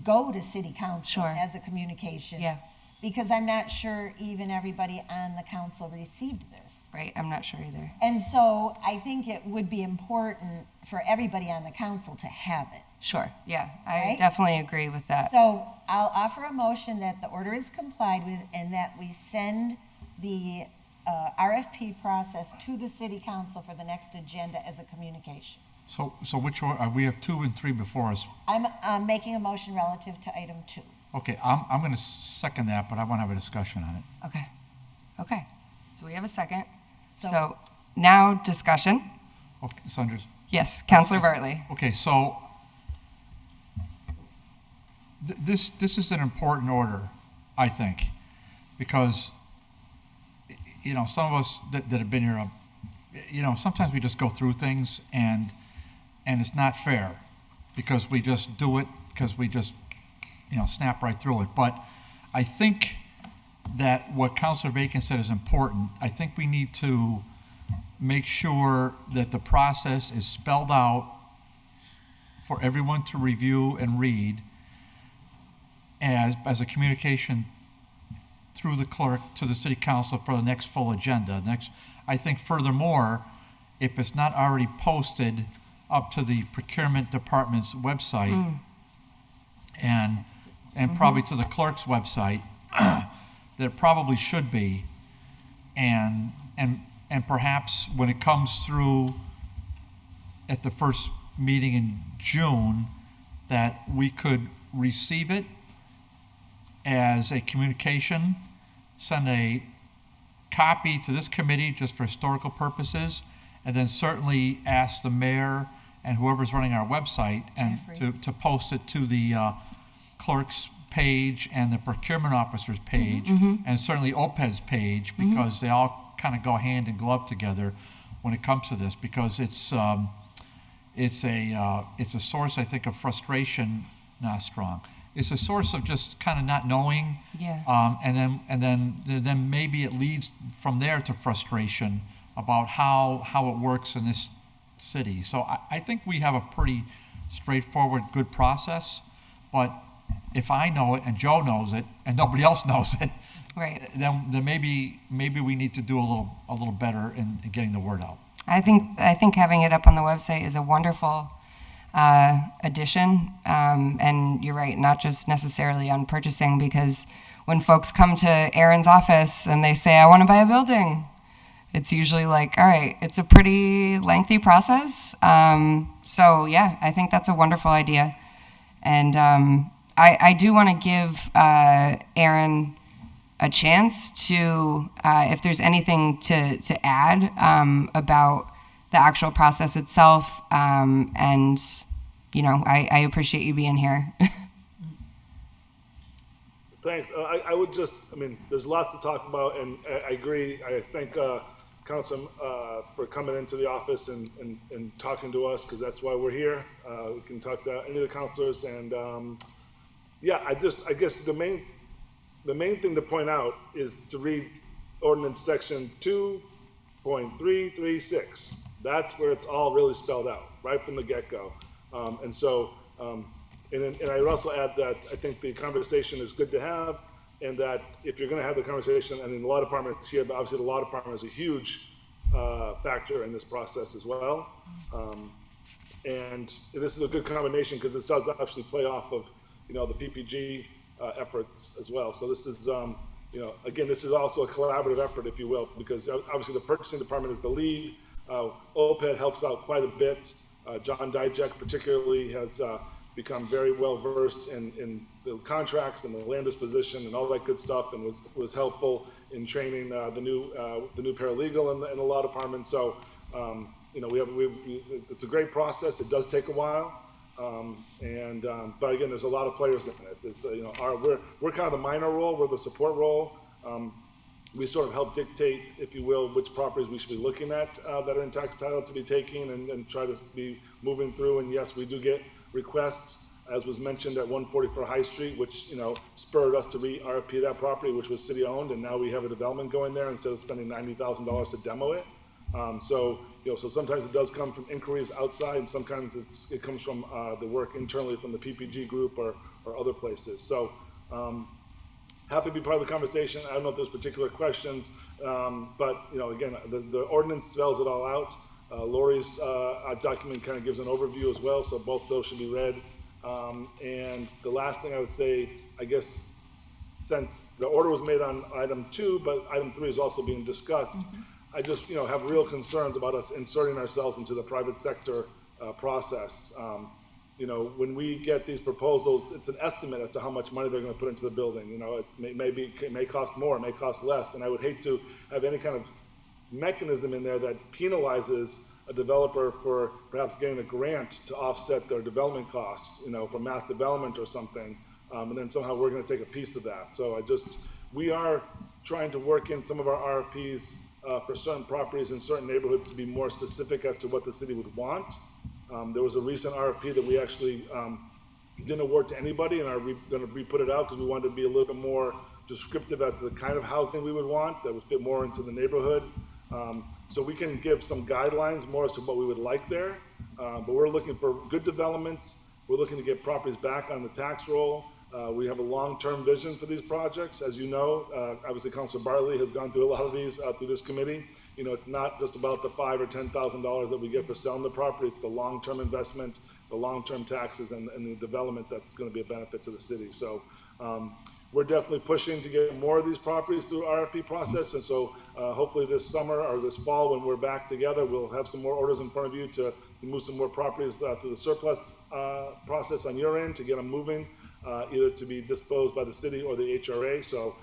go to City Council Sure. as a communication. Yeah. Because I'm not sure even everybody on the council received this. Right, I'm not sure either. And so I think it would be important for everybody on the council to have it. Sure, yeah, I Right? definitely agree with that. So I'll offer a motion that the order is complied with and that we send the RFP process to the City Council for the next agenda as a communication. So which order, we have 2 and 3 before us. I'm making a motion relative to item 2. Okay, I'm going to second that, but I want to have a discussion on it. Okay, so we have a second. So- So now discussion. Okay, Sanders. Yes, Councilor Bartley. Okay, so this is an important order, I think, because, you know, some of us that have been here, you know, sometimes we just go through things and it's not fair because we just do it because we just, you know, snap right through it. But I think that what Councilor Vacant said is important. I think we need to make sure that the process is spelled out for everyone to review and read as a communication through the clerk to the City Council for the next full agenda. I think furthermore, if it's not already posted up to the procurement department's website and probably to the clerk's website, that it probably should be, and perhaps when it comes through at the first meeting in June, that we could receive it as a communication, send a copy to this committee just for historical purposes, and then certainly ask the mayor and whoever's running our website and to post it to the clerk's page and the procurement officer's page, and certainly OPED's page, because they all kind of go hand in glove together when it comes to this, because it's a source, I think, of frustration, not strong. It's a source of just kind of not knowing, and then maybe it leads from there to frustration about how it works in this city. So I think we have a pretty straightforward, good process, but if I know it and Joe knows it and nobody else knows it, Right. then maybe we need to do a little better in getting the word out. I think having it up on the website is a wonderful addition, and you're right, not just necessarily on purchasing, because when folks come to Aaron's office and they say, I want to buy a building, it's usually like, all right, it's a pretty lengthy process. So yeah, I think that's a wonderful idea. And I do want to give Aaron a chance to, if there's anything to add about the actual process itself. And, you know, I appreciate you being here. Thanks. I would just, I mean, there's lots to talk about, and I agree. I thank Council for coming into the office and talking to us, because that's why we're here. We can talk to any of the councilors, and yeah, I guess the main thing to point out is to read ordinance section 2.336. That's where it's all really spelled out, right from the get-go. And I would also add that I think the conversation is good to have, and that if you're gonna have the conversation, and in the law department it's here, but obviously the law department is a huge factor in this process as well. And this is a good combination because this does actually play off of, the PPG efforts as well. So this is, again, this is also a collaborative effort, if you will, because obviously the purchasing department is the lead. OPED helps out quite a bit. John Dijek particularly has become very well versed in the contracts and the land disposition and all that good stuff, and was helpful in training the new paralegal in the law department. So it's a great process. It does take a while, but again, there's a lot of players in it. We're kind of the minor role. We're the support role. We sort of help dictate, if you will, which properties we should be looking at that are in tax title to be taking and try to be moving through. And yes, we do get requests, as was mentioned at 144 High Street, which spurred us to RFP that property, which was city owned, and now we have a development going there instead of spending $90,000 to demo it. So sometimes it does come from inquiries outside, and sometimes it comes from the work internally from the PPG group or other places. So happy to be part of the conversation. I don't know if there's particular questions, but again, the ordinance spells it all out. Lori's document kind of gives an overview as well, so both those should be read. And the last thing I would say, I guess, since the order was made on item 2, but item 3 is also being discussed, I just have real concerns about us inserting ourselves into the private sector process. When we get these proposals, it's an estimate as to how much money they're going to put into the building. It may cost more, it may cost less, and I would hate to have any kind of mechanism in there that penalizes a developer for perhaps getting a grant to offset their development costs, for mass development or something, and then somehow we're going to take a piece of that. So we are trying to work in some of our RFPs for certain properties in certain neighborhoods to be more specific as to what the city would want. There was a recent RFP that we actually didn't award to anybody, and are going to re-put it out because we wanted to be a little bit more descriptive as to the kind of housing we would want that would fit more into the neighborhood. So we can give some guidelines more as to what we would like there, but we're looking for good developments. We're looking to get properties back on the tax roll. We have a long-term vision for these projects. As you know, obviously Councilor Bartley has gone through a lot of these through this committee. It's not just about the $5,000 or $10,000 that we get for selling the property. It's the long-term investment, the long-term taxes, and the development that's going to be a benefit to the city. So we're definitely pushing to get more of these properties through RFP process. And so hopefully this summer or this fall, when we're back together, we'll have some more orders in front of you to move some more properties through the surplus process on your end to get them moving. Either to be disposed by the city or the HRA. So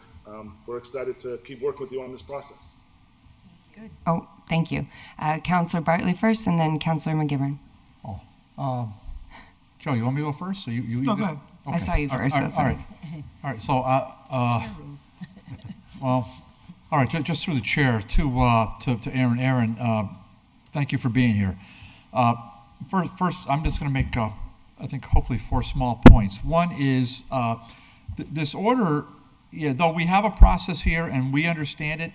we're excited to keep working with you on this process. Good. Oh, thank you. Councilor Bartley first, and then Councilor McGivern. Joe, you want me to go first? So you No, go ahead. I saw you first. All That's right. All right. So, well, all right. Just through the chair to Aaron. Aaron, thank you for being here. First, I'm just going to make I think hopefully 4 small points. One is this order, though we have a process here and we understand it,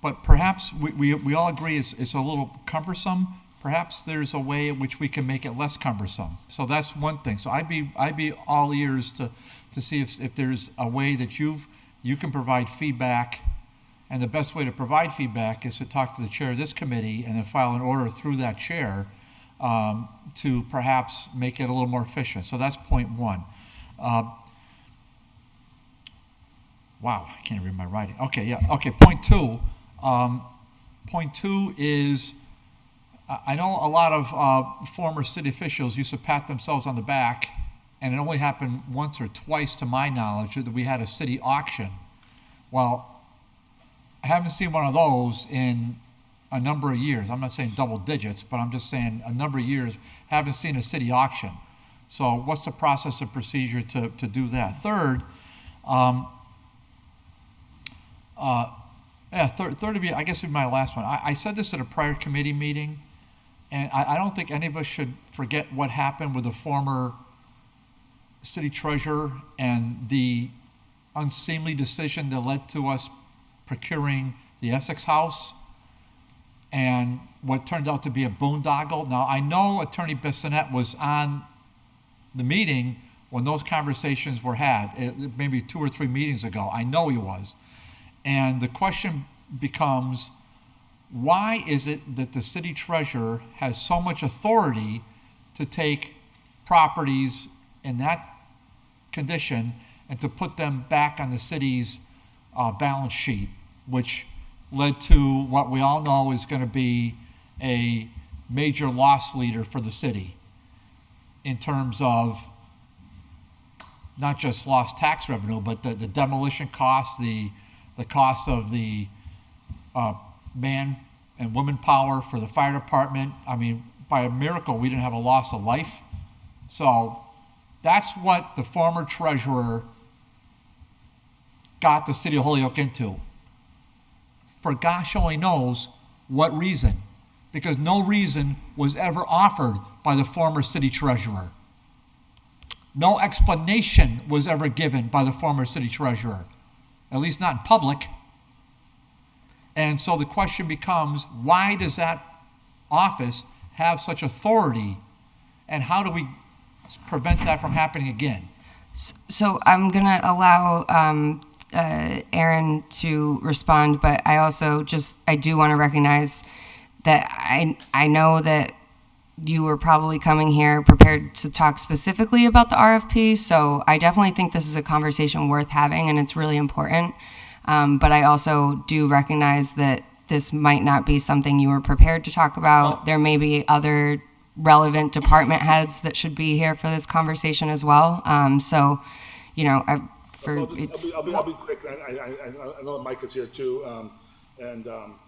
but perhaps we all agree it's a little cumbersome. Perhaps there's a way in which we can make it less cumbersome. So that's one thing. So I'd be all ears to see if there's a way that you can provide feedback, and the best way to provide feedback is to talk to the chair of this committee and then file an order through that chair to perhaps make it a little more efficient. So that's point 1. Wow, I can't read my writing. Okay, yeah. Okay, point 2. Point 2 is I know a lot of former city officials used to pat themselves on the back, and it only happened once or twice to my knowledge that we had a city auction. Well, I haven't seen one of those in a number of years. I'm not saying double digits, but I'm just saying a number of years, haven't seen a city auction. So what's the process and procedure to do that? Third, third would be, I guess, would be my last one. I said this at a prior committee meeting, and I don't think any of us should forget what happened with the former city treasurer and the unseemly decision that led to us procuring the Essex House, and what turned out to be a boondoggle. Now, I know Attorney Bissonnette was on the meeting when those conversations were had, maybe 2 or 3 meetings ago. I know he was. And the question becomes, why is it that the city treasurer has so much authority to take properties in that condition and to put them back on the city's balance sheet, which led to what we all know is going to be a major loss leader for the city in terms of not just lost tax revenue, but the demolition costs, the cost of the man and woman power for the fire department. I mean, by a miracle, we didn't have a loss of life. So that's what the former treasurer got the city of Holyoke into. For gosh only knows what reason, because no reason was ever offered by the former city treasurer. No explanation was ever given by the former city treasurer, at least not in public. And so the question becomes, why does that office have such authority, and how do we prevent that from happening again? So I'm going to allow Aaron to respond, but I also I do want to recognize that I know that you were probably coming here prepared to talk specifically about the RFP, so I definitely think this is a conversation worth having, and it's really important. But I also do recognize that this might not be something you were prepared to talk about. There may be other relevant department heads that should be here for this conversation as well. So, you know, I'll be quick. I know that Mike is here too.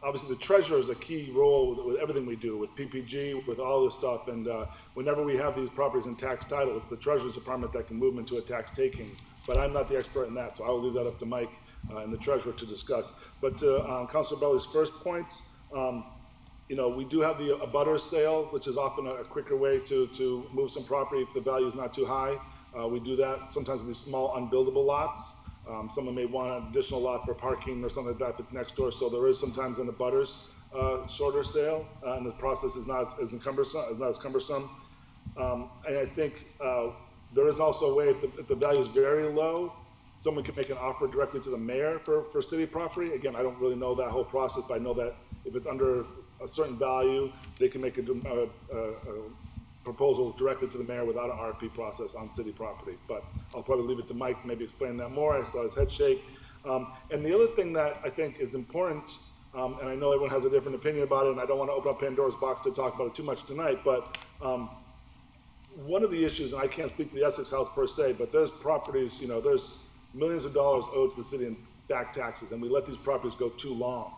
Obviously the treasurer is a key role with everything we do, with PPG, with all this stuff. And whenever we have these properties in tax title, it's the treasurer's department that can move them into a tax taking. But I'm not the expert in that, so I will leave that up to Mike and the treasurer to discuss. But to Councilor Belli's first points, you know, we do have the abutter sale, which is often a quicker way to move some property if the value is not too high. We do that sometimes with these small unbuildable lots. Someone may want an additional lot for parking or something like that that's next door. So there is sometimes an abutters shorter sale, and the process is not as cumbersome. And I think there is also a way, if the value is very low, someone can make an offer directly to the mayor for city property. Again, I don't really know that whole process, but I know that if it's under a certain value, they can make a proposal directly to the mayor without an RFP process on city property. But I'll probably leave it to Mike to maybe explain that more. I saw his head shake. And the other thing that I think is important, and I know everyone has a different opinion about it, and I don't want to open up Pandora's box to talk about it too much tonight, but one of the issues, and I can't speak to the Essex House per se, but there's properties, you know, there's millions of dollars owed to the city in back taxes, and we let these properties go too long.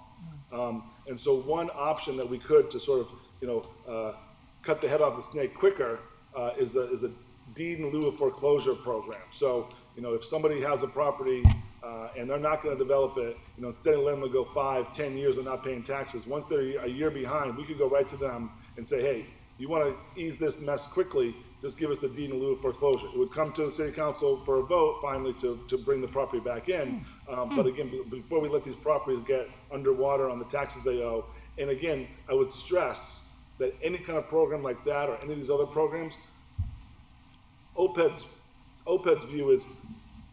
And so one option that we could to sort of, you know, cut the head off the snake quicker is a deed in lieu of foreclosure program. So, you know, if somebody has a property and they're not going to develop it, you know, instead of letting them go 5-10 years of not paying taxes, once they're a year behind, we could go right to them and say, hey, you want to ease this mess quickly, just give us the deed in lieu of foreclosure. It would come to the city council for a vote finally to bring the property back in. But again, before we let these properties get underwater on the taxes they owe, and again, I would stress that any kind of program like that or any of these other programs, OPED's view is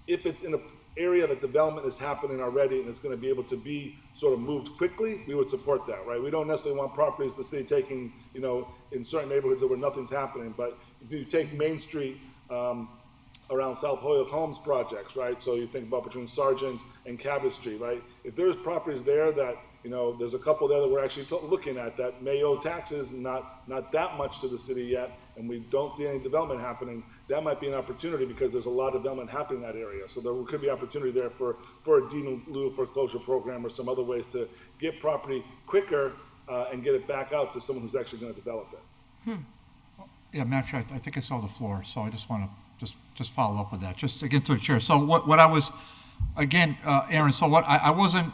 if it's in an area that development is happening already and it's going to be able to be sort of moved quickly, we would support that, right? We don't necessarily want properties the city taking, you know, in certain neighborhoods where nothing's happening, but if you take Main Street around South Holyoke Homes projects, right? So you think about between Sargent and Cabot Street, right? If there's properties there that, you know, there's a couple there that we're actually looking at that may owe taxes, not that much to the city yet, and we don't see any development happening, that might be an opportunity because there's a lot of development happening in that area. So there could be opportunity there for a deed in lieu of foreclosure program or some other ways to get property quicker and get it back out to someone who's actually going to develop it. Yeah, Madam Chair, I think I saw the floor, so I just want to just follow up with that, just again to the chair. So what I was, again, Aaron, so what I wasn't,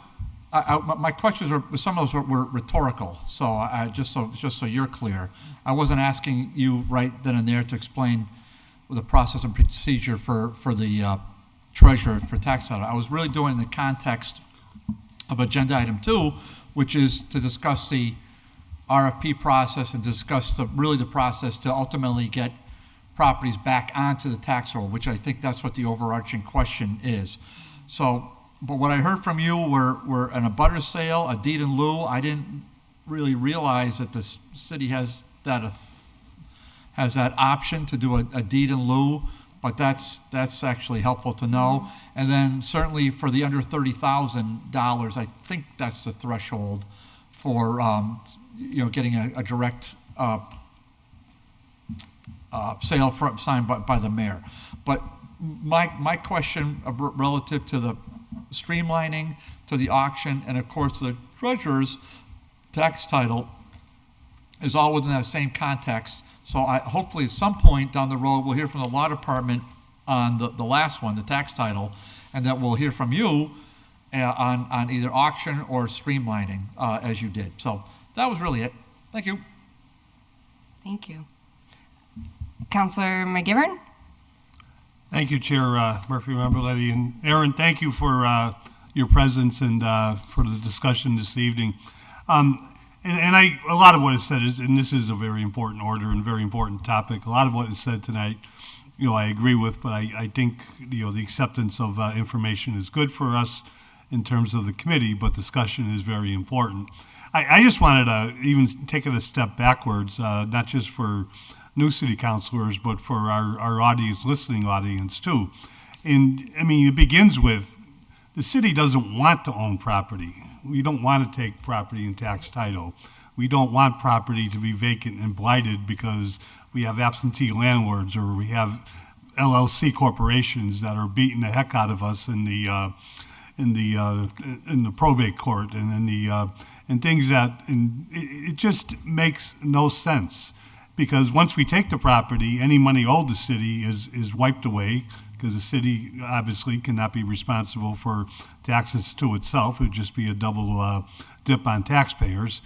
my questions were, some of those were rhetorical. So just so you're clear, I wasn't asking you right then and there to explain the process and procedure for the treasurer for tax title. I was really doing the context of agenda item 2, which is to discuss the RFP process and discuss the process to ultimately get properties back onto the tax roll, which I think that's what the overarching question is. So, but what I heard from you were an abutter sale, a deed in lieu. I didn't really realize that the city has that option to do a deed in lieu, but that's actually helpful to know. And then certainly for the under $30,000, I think that's the threshold for getting a direct sale signed by the mayor. But my question relative to the streamlining, to the auction, and of course the treasurer's tax title is all within that same context. So hopefully at some point down the road, we'll hear from the law department on the last one, the tax title, and that we'll hear from you on either auction or streamlining as you did. So that was really it. Thank you. Thank you. Councilor McGivern? Thank you, Chair Murphy Ramboletti. And Aaron, thank you for your presence and for the discussion this evening. A lot of what is said is, and this is a very important order and a very important topic, a lot of what is said tonight, I agree with, but I think, the acceptance of information is good for us in terms of the committee, but discussion is very important. I just wanted to even take it a step backwards, not just for new city councilors, but for our audience, listening audience too. And I mean, it begins with, the city doesn't want to own property. We don't want to take property in tax title. We don't want property to be vacant and blighted because we have absentee landlords or we have LLC corporations that are beating the heck out of us in the probate court and and things that, and it just makes no sense. Because once we take the property, any money owed the city is wiped away, because the city obviously cannot be responsible for taxes to itself. It would just be a double dip on taxpayers.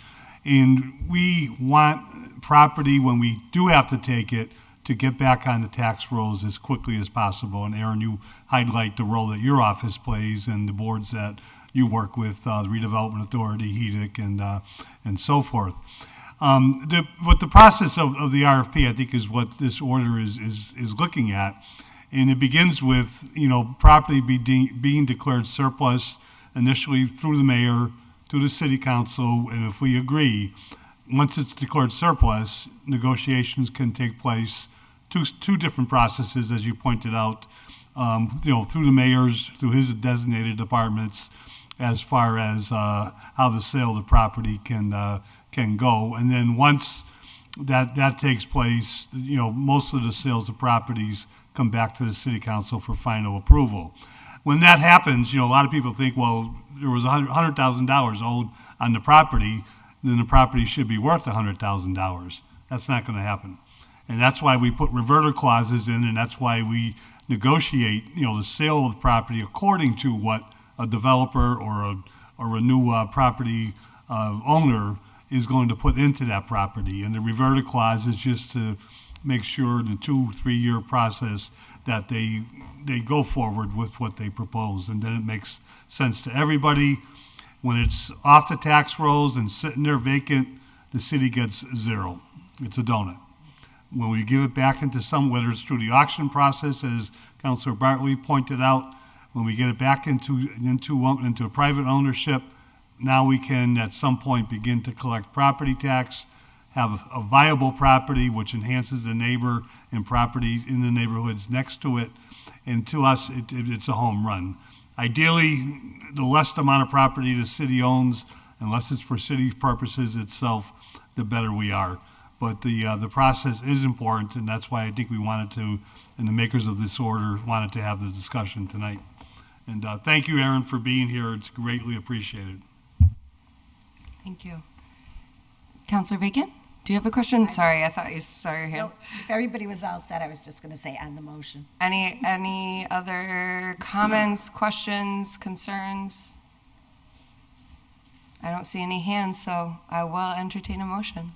And we want property, when we do have to take it, to get back on the tax rolls as quickly as possible. And Aaron, you highlight the role that your office plays and the boards that you work with, the Redevelopment Authority, HEDIC, and so forth. But the process of the RFP, I think, is what this order is looking at. And it begins with, property being declared surplus initially through the mayor to the city council. And if we agree, once it's declared surplus, negotiations can take place, two different processes, as you pointed out, through the mayor's, through his designated departments, as far as how the sale of the property can go. And then once that takes place, most of the sales of properties come back to the city council for final approval. When that happens, a lot of people think, well, there was $100,000 owed on the property, then the property should be worth $100,000. That's not going to happen. And that's why we put reverter clauses in, and that's why we negotiate, the sale of the property according to what a developer or a new property owner is going to put into that property. And the reverter clause is just to make sure in the 2-3 year process that they go forward with what they propose. And then it makes sense to everybody. When it's off the tax rolls and sitting there vacant, the city gets zero. It's a donut. When we give it back into whether it's through the auction process, as Councilor Bartley pointed out, when we get it back into a private ownership, now we can at some point begin to collect property tax, have a viable property which enhances the neighbor and properties in the neighborhoods next to it. And to us, it's a home run. Ideally, the less amount of property the city owns, unless it's for city purposes itself, the better we are. But the process is important, and that's why I think we wanted to, and the makers of this order wanted to have the discussion tonight. And thank you, Aaron, for being here. It's greatly appreciated. Thank you. Councilor Vacant, do you have a question? Sorry, I thought you saw your hand. No, if everybody was all set, I was just going to say on the motion. Any other comments, questions, concerns? I don't see any hands, so I will entertain a motion.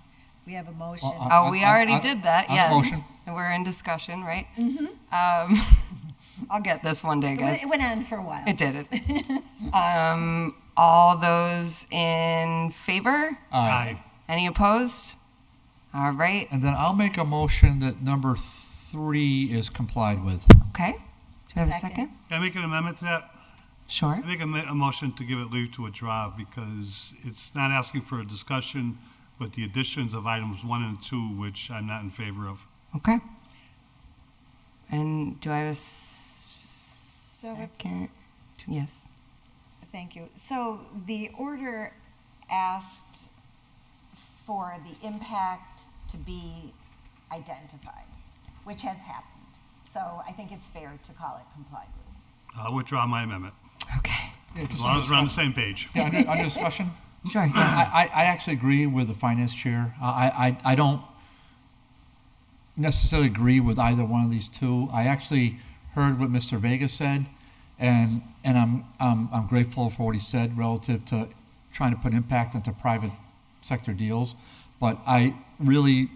We have a motion. Oh, we already did that, on yes. motion. And we're in discussion, right? Mm-hmm. I'll get this one day, guys. It went on for a while. It did. All those in favor? Aye. Any opposed? All right, And then I'll make a motion that number 3 is complied with. okay. Do we have a Second. second? Can I make an amendment to that? Sure. I make a motion to give it leave to withdraw because it's not asking for a discussion, but the additions of items 1 and 2, which I'm not in favor of. Okay. And do I have a second? Yes. Thank you. So the order asked for the impact to be identified, which has happened. So I think it's fair to call it complied with. I'll withdraw my amendment, Okay. as long as we're on the same page. Yeah, under discussion? Sure, yes. I actually agree with the finance chair. I don't necessarily agree with either one of these two. I actually heard what Mr. Vega said, and I'm grateful for what he said relative to trying to put impact into private sector deals. But I really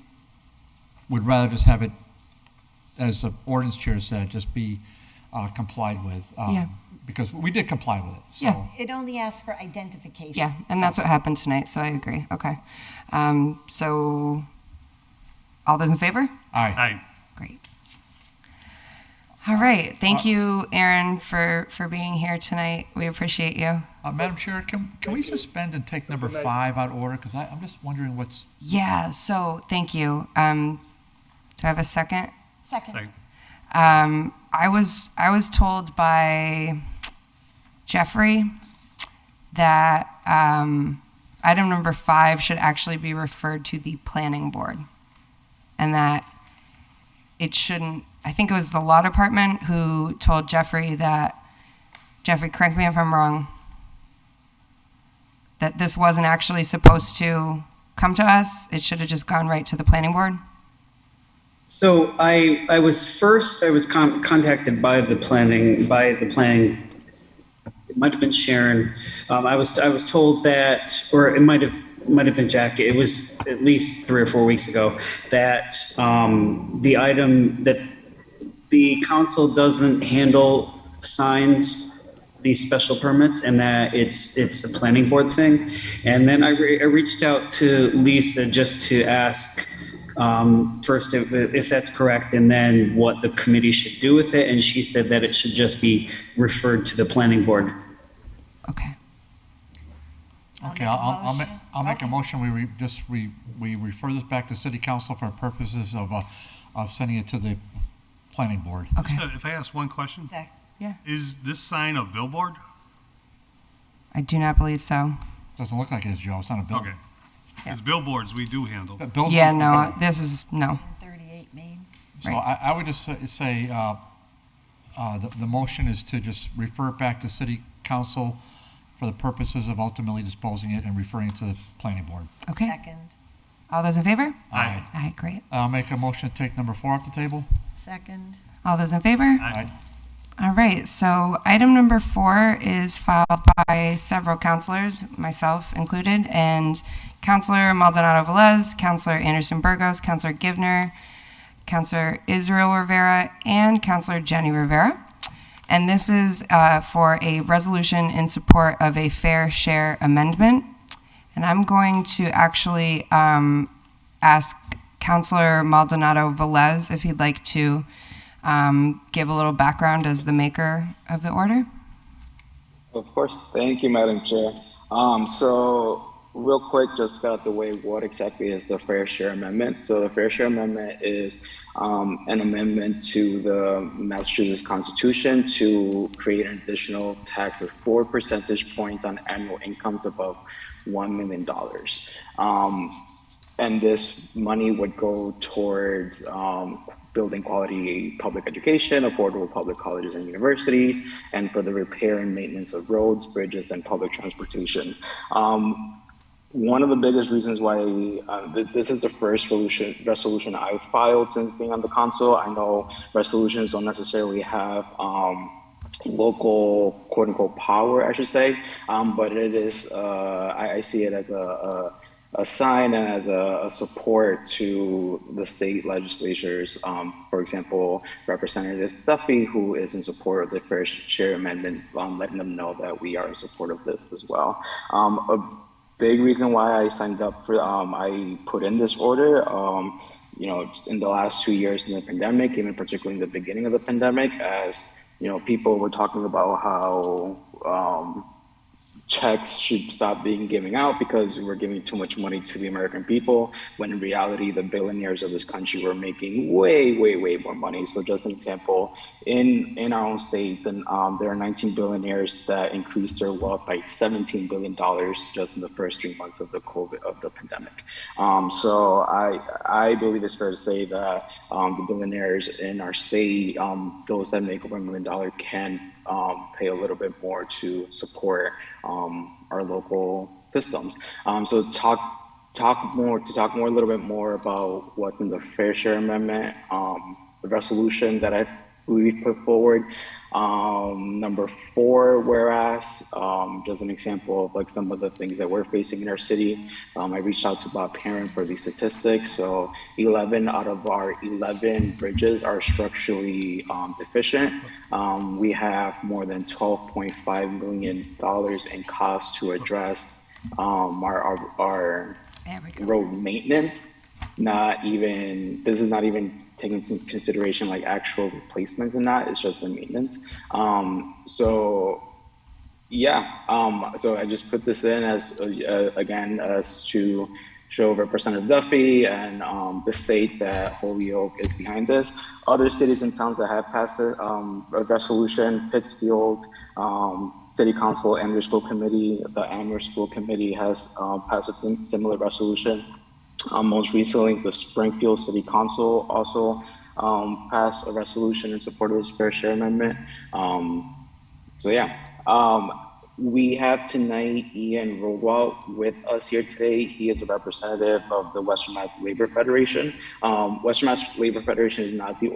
would rather just have it, as the ordinance chair said, just be complied with. Yeah. Because we did comply with it. So. Yeah. It only asks for identification. Yeah, and that's what happened tonight, so I agree. Okay. So, all those in favor? Aye. Aye. Great. All right. Thank you, Aaron, for being here tonight. We appreciate you. Madam Chair, can we suspend and take number 5 out of order? Because I'm just wondering what's. Yeah, so thank you. Do I have a second? Second. Second. I was told by Jeffrey that item number 5 should actually be referred to the planning board, and that it shouldn't. I think it was the law department who told Jeffrey that, Jeffrey, correct me if I'm wrong, that this wasn't actually supposed to come to us. It should have just gone right to the planning board. So I was contacted by the planning, it might have been Sharon. I was told that, or it might have been Jack. It was at least 3 or 4 weeks ago that the item that the council doesn't handle signs, these special permits, and that it's a planning board thing. And then I reached out to Lisa just to ask first if that's correct, and then what the committee should do with it. And she said that it should just be referred to the planning board. Okay. Okay, I'll make a motion. We refer this back to City Council for purposes of sending it to the planning board. Okay. If I ask one question, Yeah. is this sign a billboard? I do not believe so. Doesn't look like it is, Joe. It's not a bill. Okay. Because billboards, we do handle. Billboard- Yeah, no, this is, no. 38 Main. So Right. I would just say the motion is to just refer it back to City Council for the purposes of ultimately disposing it and referring it to the planning board. Okay. Second. All those in favor? Aye. Aye, great. I'll make a motion to take number 4 off the table. Second. All those in favor? Aye. All right, so item number 4 is filed by several counselors, myself included, and Counselor Maldonado-Velez, Counselor Anderson Burgos, Counselor Givner, Counselor Israel Rivera, and Counselor Jenny Rivera. And this is for a resolution in support of a fair share amendment. And I'm going to actually ask Counselor Maldonado-Velez if he'd like to give a little background as the maker of the order. Of course. Thank you, Madam Chair. So real quick, just got the way, what exactly is the Fair Share Amendment? So the Fair Share Amendment is an amendment to the Massachusetts Constitution to create an additional tax of 4 percentage points on annual incomes above $1 million. And this money would go towards building quality public education, affordable public colleges and universities, and for the repair and maintenance of roads, bridges, and public transportation. One of the biggest reasons why this is the first resolution I've filed since being on the council. I know resolutions don't necessarily have local quote unquote power, I should say, but it is, I see it as a sign and as a support to the state legislatures. For example, Representative Duffy, who is in support of the Fair Share Amendment, letting them know that we are in support of this as well. A big reason why I signed up for, I put in this order, you know, in the last 2 years in the pandemic, even particularly in the beginning of the pandemic, as you know, people were talking about how checks should stop being given out because we're giving too much money to the American people, when in reality, the billionaires of this country were making way, way, way more money. So just an example, in our own state, then there are 19 billionaires that increased their wealth by $17 billion just in the first 3 months of the pandemic. So I believe it's fair to say that the billionaires in our state, those that make over $1 million, can pay a little bit more to support our local systems. So talk more a little bit more about what's in the Fair Share Amendment, the resolution that we've put forward. Number 4, whereas, just an example of like some of the things that we're facing in our city. I reached out to Bob Perrin for these statistics. So 11 out of our 11 bridges are structurally deficient. We have more than $12.5 million in costs to address our road maintenance. This is not even taking into consideration like actual replacements and that, it's just the maintenance. So I just put this in as, again, as to show Representative Duffy and the state that Holyoke is behind this. Other cities and towns that have passed a resolution, Pittsfield, City Council and their school committee, the Amherst School Committee has passed a similar resolution. Most recently, the Springfield City Council also passed a resolution in support of this Fair Share Amendment. We have tonight Ian Rodwell with us here today. He is a representative of the Western Mass Labor Federation. Western Mass Labor Federation is not the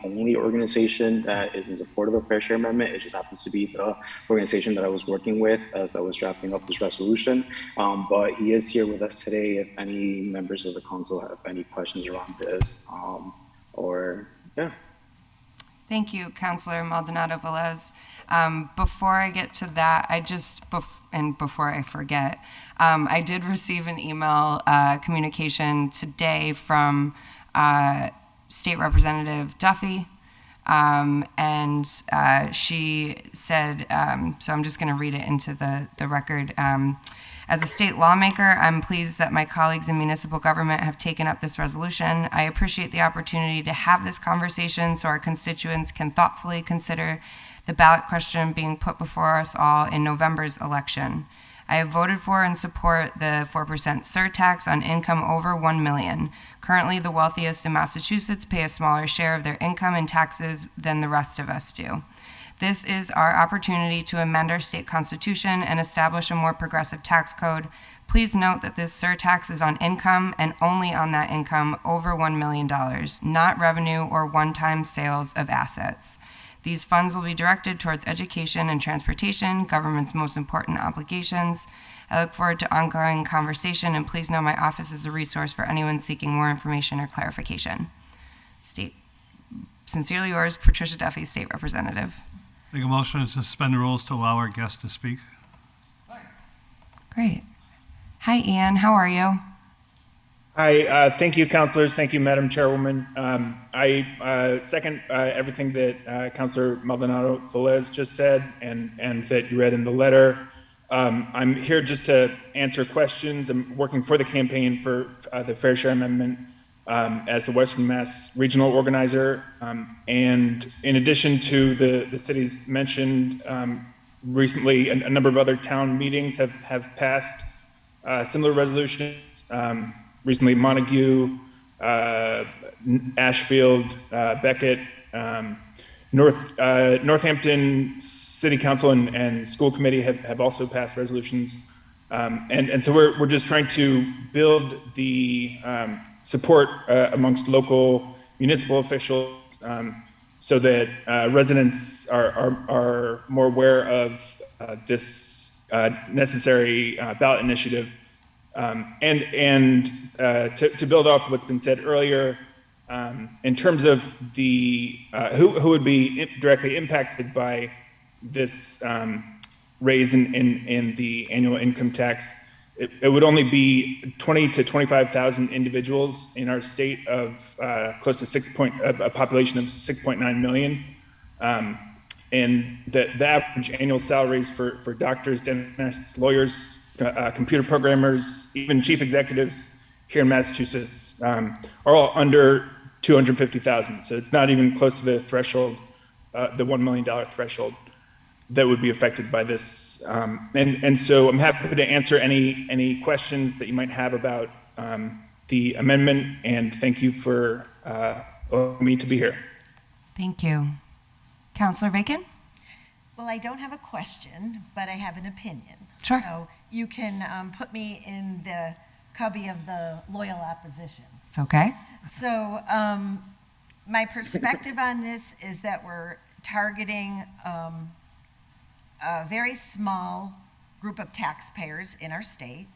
only organization that is in support of the Fair Share Amendment. It just happens to be the organization that I was working with as I was drafting up this resolution. But he is here with us today if any members of the council have any questions around this. Thank you, Councilor Maldonado-Velez. Before I get to that, before I forget, I did receive an email communication today from State Representative Duffy, and she said, so I'm just going to read it into the record. As a state lawmaker, I'm pleased that my colleagues in municipal government have taken up this resolution. I appreciate the opportunity to have this conversation so our constituents can thoughtfully consider the ballot question being put before us all in November's election. I have voted for and support the 4% surtax on income over $1 million. Currently, the wealthiest in Massachusetts pay a smaller share of their income in taxes than the rest of us do. This is our opportunity to amend our state constitution and establish a more progressive tax code. Please note that this surtax is on income and only on that income over $1 million, not revenue or one-time sales of assets. These funds will be directed towards education and transportation, government's most important obligations. I look forward to ongoing conversation, and please know my office is a resource for anyone seeking more information or clarification. Sincerely yours, Patricia Duffy, State Representative. Make a motion to suspend the rules to allow our guests to speak. Great. Hi, Ian. How are you? Hi. Thank you, councilors. Thank you, Madam Chairwoman. I second everything that Councilor Maldonado-Velez just said and that you read in the letter. I'm here just to answer questions. I'm working for the campaign for the Fair Share Amendment as the Western Mass Regional Organizer. And in addition to the cities mentioned recently, a number of other town meetings have passed similar resolutions. Recently, Montague, Ashfield, Beckett, Northampton City Council and School Committee have also passed resolutions. And so we're just trying to build the support amongst local municipal officials so that residents are more aware of this necessary ballot initiative To build off what's been said earlier, in terms of the who would be directly impacted by this raise in the annual income tax, it would only be 20 to 25,000 individuals in our state of close to a population of 6.9 million. And the average annual salaries for doctors, dentists, lawyers, computer programmers, even chief executives here in Massachusetts are all under 250,000. So it's not even close to the threshold, the $1 million threshold that would be affected by this. And so I'm happy to answer any questions that you might have about the amendment, and thank you for allowing me to be here. Thank you. Councilor Vacant? Well, I don't have a question, but I have an opinion. Sure. So you can put me in the cubby of the loyal opposition. It's okay. So my perspective on this is that we're targeting a very small group of taxpayers in our state.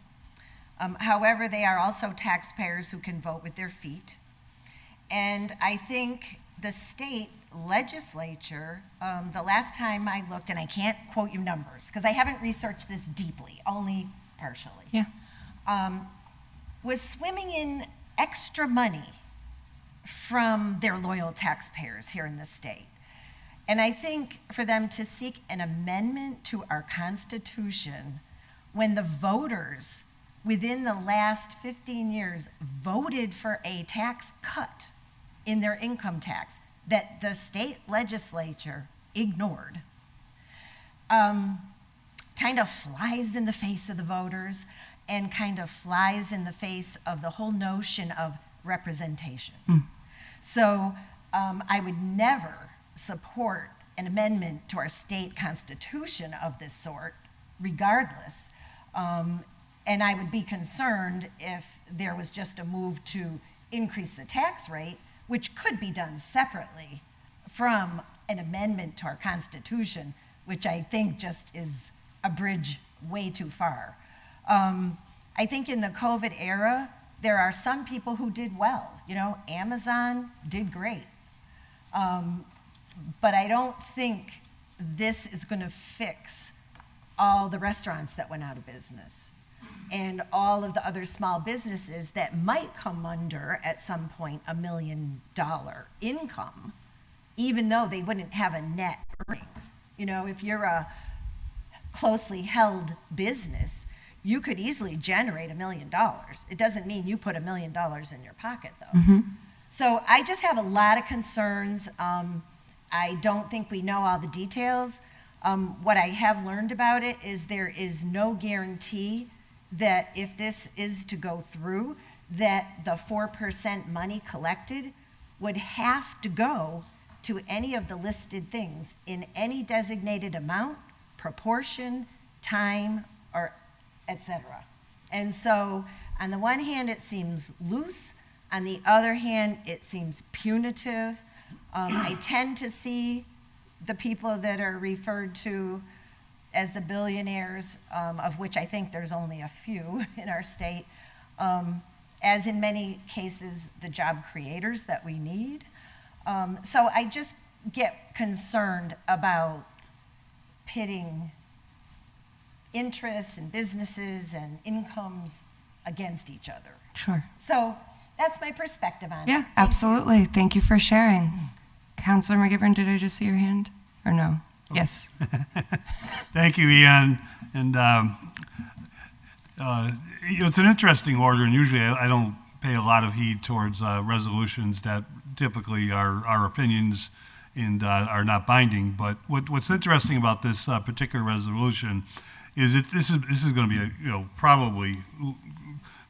However, they are also taxpayers who can vote with their feet. And I think the state legislature, the last time I looked, and I can't quote you numbers because I haven't researched this deeply, only partially. Yeah. Was swimming in extra money from their loyal taxpayers here in the state. And I think for them to seek an amendment to our Constitution when the voters within the last 15 years voted for a tax cut in their income tax that the state legislature ignored, kind of flies in the face of the voters and kind of flies in the face of the whole notion of representation. So I would never support an amendment to our state constitution of this sort, regardless. And I would be concerned if there was just a move to increase the tax rate, which could be done separately from an amendment to our Constitution, which I think just is a bridge way too far. I think in the COVID era, there are some people who did well. You know, Amazon did great. But I don't think this is going to fix all the restaurants that went out of business and all of the other small businesses that might come under at some point $1 million income, even though they wouldn't have a net earnings. You know, if you're a closely held business, you could easily generate $1 million. It doesn't mean you put $1 million in your pocket, though. So I just have a lot of concerns. I don't think we know all the details. What I have learned about it is there is no guarantee that if this is to go through, that the 4% money collected would have to go to any of the listed things in any designated amount, proportion, time, or etc. And so on the one hand, it seems loose. On the other hand, it seems punitive. I tend to see the people that are referred to as the billionaires, of which I think there's only a few in our state, as in many cases, the job creators that we need. So I just get concerned about pitting interests and businesses and incomes against each other. Sure. So that's my perspective on it. Yeah, absolutely. Thank you for sharing. Councilor McGivern, did I just see your hand? Or no? Yes. Thank you, Ian. And it's an interesting order, and usually I don't pay a lot of heed towards resolutions that typically are our opinions and are not binding. But what's interesting about this particular resolution is this is going to be probably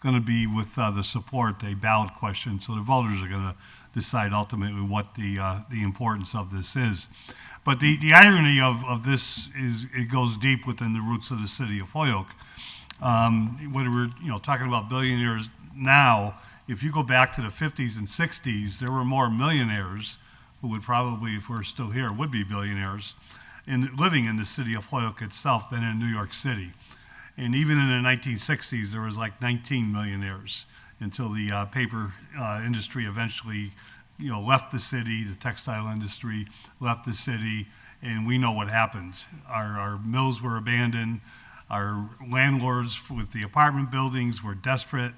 going to be with the support a ballot question, so the voters are going to decide ultimately what the importance of this is. But the irony of this is it goes deep within the roots of the city of Holyoke. When we're talking about billionaires now, if you go back to the 50s and 60s, there were more millionaires who would probably, if we're still here, would be billionaires living in the city of Holyoke itself than in New York City. And even in the 1960s, there was like 19 millionaires until the paper industry eventually, left the city. The textile industry left the city, and we know what happened. Our mills were abandoned. Our landlords with the apartment buildings were desperate.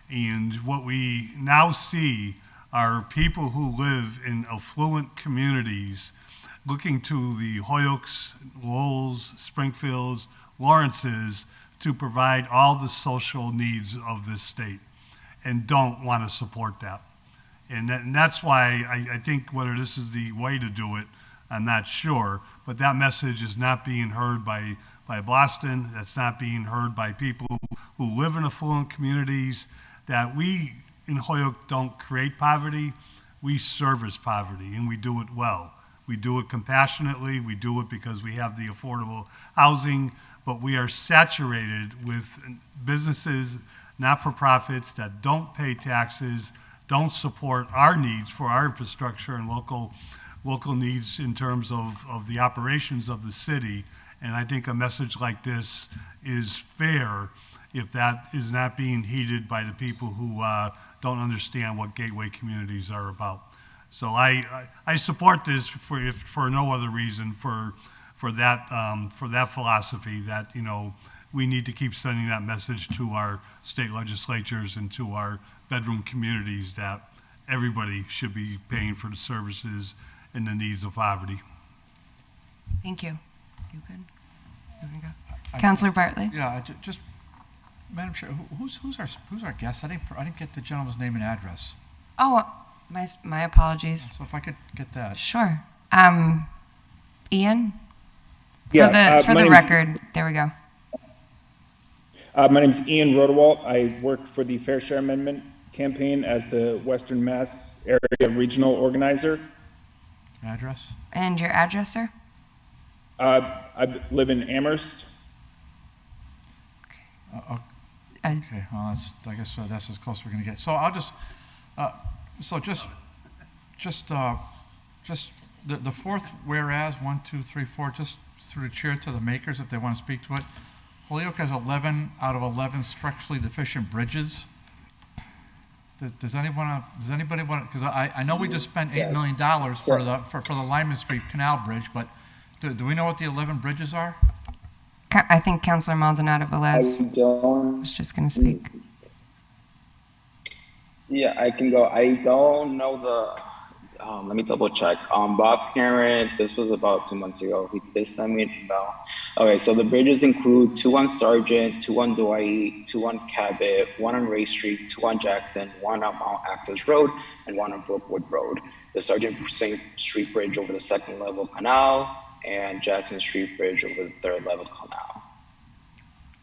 And what we now see are people who live in affluent communities looking to the Hoyokes, Lowells, Springfields, Lawrences to provide all the social needs of this state and don't want to support that. And that's why I think whether this is the way to do it, I'm not sure, but that message is not being heard by Boston. That's not being heard by people who live in affluent communities, that we in Holyoke don't create poverty, we service poverty, and we do it well. We do it compassionately, we do it because we have the affordable housing, but we are saturated with businesses, not-for-profits that don't pay taxes, don't support our needs for our infrastructure and local needs in terms of the operations of the city. And I think a message like this is fair if that is not being heeded by the people who don't understand what gateway communities are about. So I support this for no other reason, for that philosophy that we need to keep sending that message to our state legislatures and to our bedroom communities that everybody should be paying for the services and the needs of poverty. Thank you. You good? Here we go. Councilor Bartley? Yeah, just, Madam Chair, who's our guest? I didn't get the gentleman's name and address. Oh, my apologies. So if I could get that. Sure. Ian? Yeah, For the record, there we go. My name is Ian Rodewalt. I work for the Fair Share Amendment campaign as the Western Mass Area Regional Organizer. Address? And your address, sir? I live in Amherst. Okay, well, I guess that's as close as we're going to get. So I'll just, just the fourth whereas, 1, 2, 3, 4, just through the chair to the makers if they want to speak to it. Holyoke has 11 out of 11 structurally deficient bridges. Does anybody want? Because I know we just spent $8 million for the Lyman Street Canal Bridge, but do we know what the 11 bridges are? I think Councilor Maldonado-Velez was just going to speak. Yeah, I can go. I don't know let me double check. Bob Parent, this was about 2 months ago. They sent me an email. Okay, so the bridges include 2 on Sargent, 2 on Dwight, 2 on Cabot, 1 on Ray Street, 2 on Jackson, 1 on Mount Access Road, and 1 on Brookwood Road. The Sargent Street Bridge over the 2nd level canal, and Jackson Street Bridge over the 3rd level canal.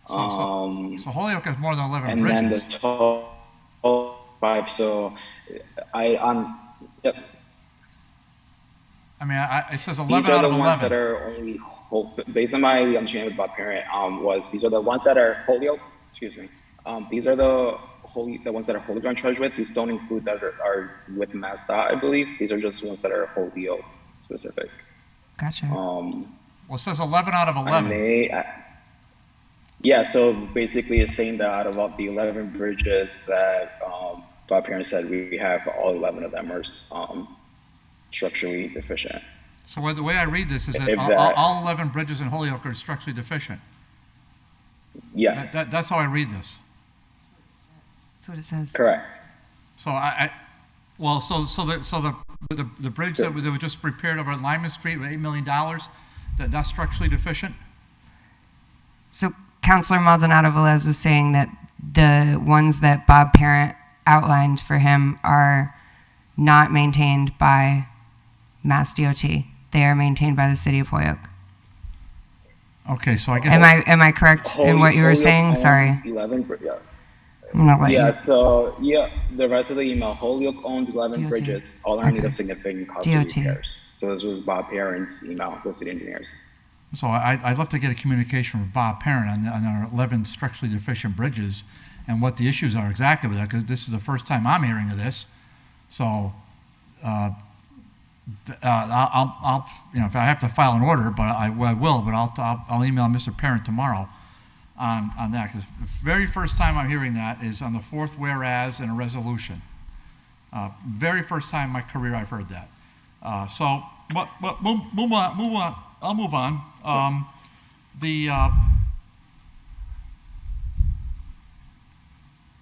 So Holyoke has more than 11 and bridges. And then the total 5. So yep. I mean, it says 11 These are out the of 11. ones that are only, based on my understanding about Parent, these are the ones that are Holyoke, excuse me. These are the ones that are Holyoke on charge with. These don't include that are with MassDOT, I believe. These are just ones that are Holyoke specific. Gotcha. Well, it says 11 out of 11. Yeah, so basically it's saying that out of all the 11 bridges that Bob Parent said, we have all 11 of them are structurally deficient. So the way I read this is that all 11 bridges in Holyoke are structurally deficient. Yes. That's how I read this. That's what it says. Correct. So the bridge that was just repaired over at Lyman Street with $8 million, that's structurally deficient? So Councilor Maldonado-Velez was saying that the ones that Bob Parent outlined for him are not maintained by Mass DOT. They are maintained by the city of Holyoke. Okay, so I guess... Am I correct in what you were saying? Sorry. 11, yeah. I'm not letting you. So, the rest of the email, Holyoke owns 11 bridges, all are in need of significant cost of repairs. So this was Bob Parent's email with city engineers. So I'd love to get a communication with Bob Parent on our 11 structurally deficient bridges and what the issues are exactly with that, because this is the first time I'm hearing of this. So I'll if I have to file an order, but I will, but I'll email Mr. Parent tomorrow on that, because very first time I'm hearing that is on the fourth whereas in a resolution. Very first time in my career I've heard that. But move on. I'll move on.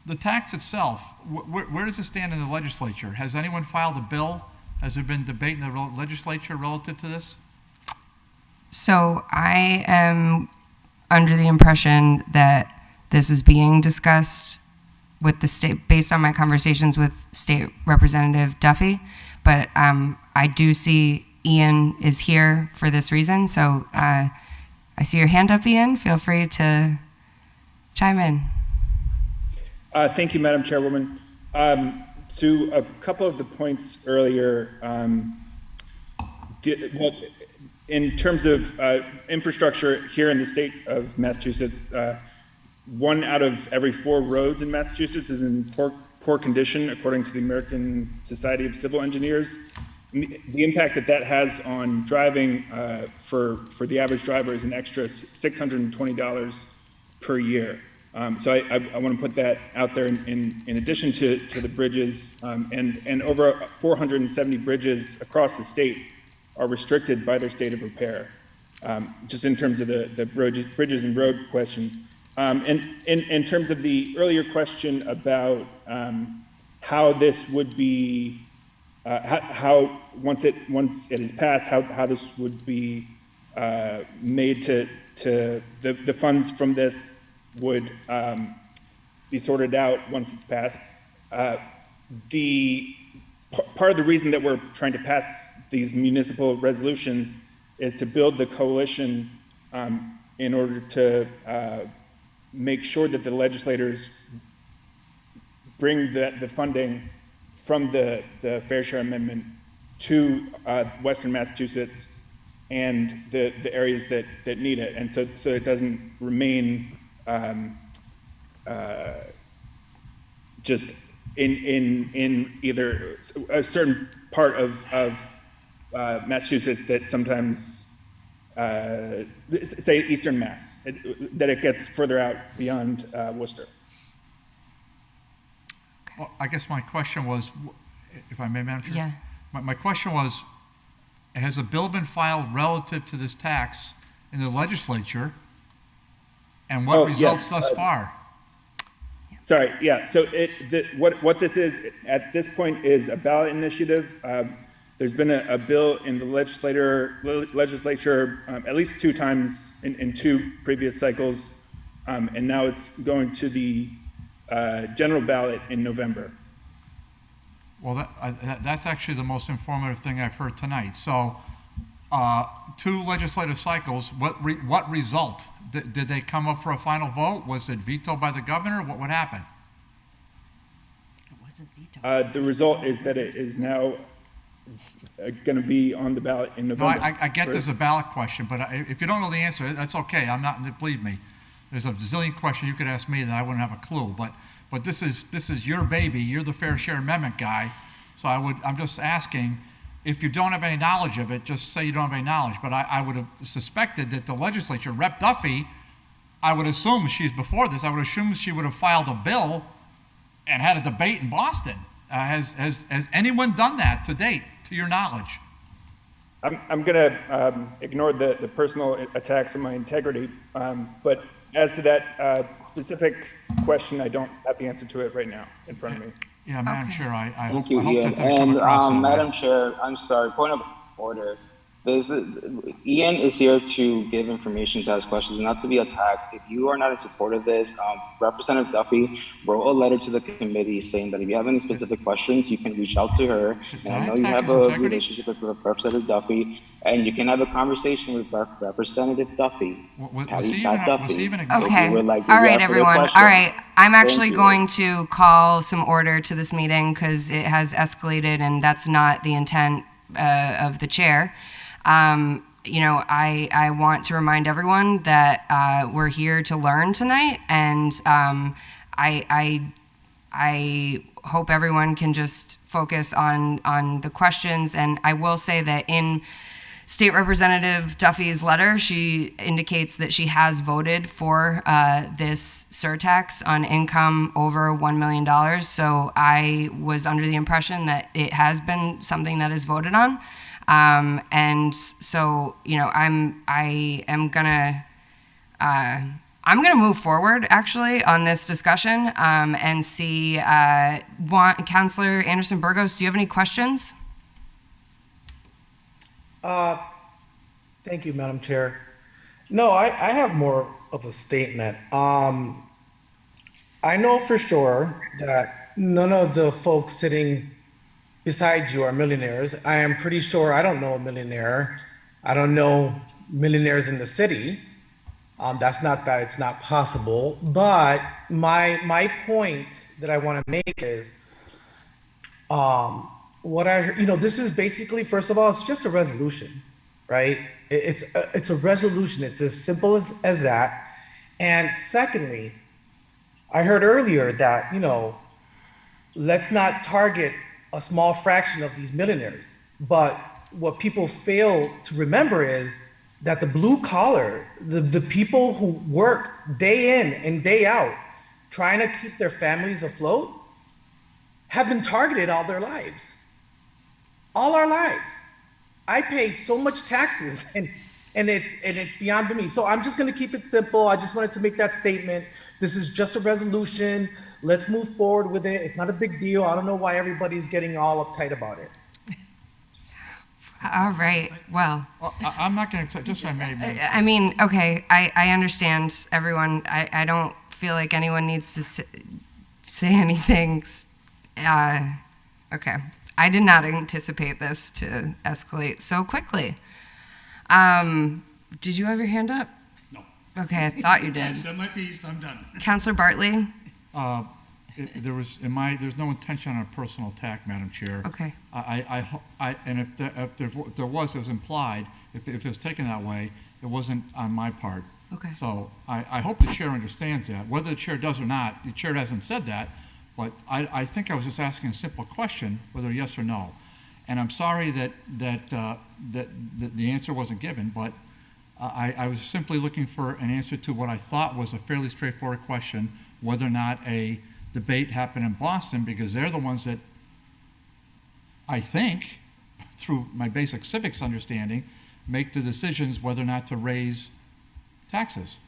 The tax itself, where does it stand in the legislature? Has anyone filed a bill? Has there been debate in the legislature relative to this? So I am under the impression that this is being discussed with the state, based on my conversations with State Representative Duffy, but I do see Ian is here for this reason, so I see your hand up, Ian. Feel free to chime in. Thank you, Madam Chairwoman. To a couple of the points earlier, in terms of infrastructure here in the state of Massachusetts, 1 out of every 4 roads in Massachusetts is in poor condition, according to the American Society of Civil Engineers. The impact that has on driving for the average driver is an extra $620 per year. So I want to put that out there in addition to the bridges, and over 470 bridges across the state are restricted by their state of repair, just in terms of the bridges and road questions. And in terms of the earlier question about how this would be, how once it is passed, how this would be made to the funds from this would be sorted out once it's passed. Part of the reason that we're trying to pass these municipal resolutions is to build the coalition in order to make sure that the legislators bring the funding from the Fair Share Amendment to Western Massachusetts and the areas that need it, and so it doesn't remain just in either a certain part of Massachusetts that sometimes, say Eastern Mass, that it gets further out beyond Worcester. Well, I guess my question was, if I may, Madam Chair? Yeah. My question was, has a bill been filed relative to this tax in the legislature? And what results thus far? Sorry, yeah, so what this is, at this point, is a ballot initiative. There's been a bill in the legislature at least 2 times in 2 previous cycles, and now it's going to the general ballot in November. Well, that's actually the most informative thing I've heard tonight. So, 2 legislative cycles, what result? Did they come up for a final vote? Was it vetoed by the governor? What happened? It wasn't vetoed. The result is that it is now going to be on the ballot in November. No, I get there's a ballot question, but if you don't know the answer, that's okay. I'm not, believe me. There's a zillion questions you could ask me that I wouldn't have a clue. But this is your baby. You're the Fair Share Amendment guy. So I'm just asking, if you don't have any knowledge of it, just say you don't have any knowledge. But I would have suspected that the legislature, Rep. Duffy, I would assume she's before this, I would assume she would have filed a bill and had a debate in Boston. Has anyone done that to date, to your knowledge? I'm going to ignore the personal attacks on my integrity, but as to that specific question, I don't have the answer to it right now in front of me. Yeah, Madam Chair, I hope Thank you, Ian. that doesn't come across that way. Madam Chair, I'm sorry, point of order. Ian is here to give information, to ask questions, not to be attacked. If you are not in support of this, Representative Duffy wrote a letter to the committee saying that if you have any specific questions, you can reach out to her. And I know you have a relationship with Representative Duffy, and you can have a conversation with Representative Duffy. Was he even Okay. All right, everyone. All right. I'm actually going to call some order to this meeting because it has escalated, and that's not the intent of the chair. I want to remind everyone that we're here to learn tonight, and I hope everyone can just focus on the questions. And I will say that in State Representative Duffy's letter, she indicates that she has voted for this surtax on income over $1 million. So I was under the impression that it has been something that is voted on. And so, I'm gonna move forward actually on this discussion and see. Councilor Anderson Burgos, do you have any questions? Thank you, Madam Chair. No, I have more of a statement. I know for sure that none of the folks sitting beside you are millionaires. I am pretty sure I don't know a millionaire. I don't know millionaires in the city. That's not that it's not possible, but my point that I want to make is, this is basically, first of all, it's just a resolution, right? It's a resolution. It's as simple as that. And secondly, I heard earlier that, let's not target a small fraction of these millionaires. But what people fail to remember is that the blue collar, the people who work day in and day out, trying to keep their families afloat, have been targeted all their lives. All our lives. I pay so much taxes and it's beyond me. So I'm just gonna keep it simple. I just wanted to make that statement. This is just a resolution. Let's move forward with it. It's not a big deal. I don't know why everybody's getting all uptight about it. All right, well. I'm not going to, just so I may. I mean, okay, I understand everyone. I don't feel like anyone needs to say anything. Okay, I did not anticipate this to escalate so quickly. Did you have your hand up? No. Okay, I thought you did. I said my piece, I'm done. Councilor Bartley? There's no intention on a personal attack, Madam Chair. Okay. And if there was, it was implied. If it was taken that way, it wasn't on my part. Okay. So I hope the chair understands that. Whether the chair does or not, the chair hasn't said that, but I think I was just asking a simple question, whether yes or no. And I'm sorry that the answer wasn't given, but I was simply looking for an answer to what I thought was a fairly straightforward question, whether or not a debate happened in Boston, because they're the ones that, I think, through my basic civics understanding, make the decisions whether or not to raise taxes.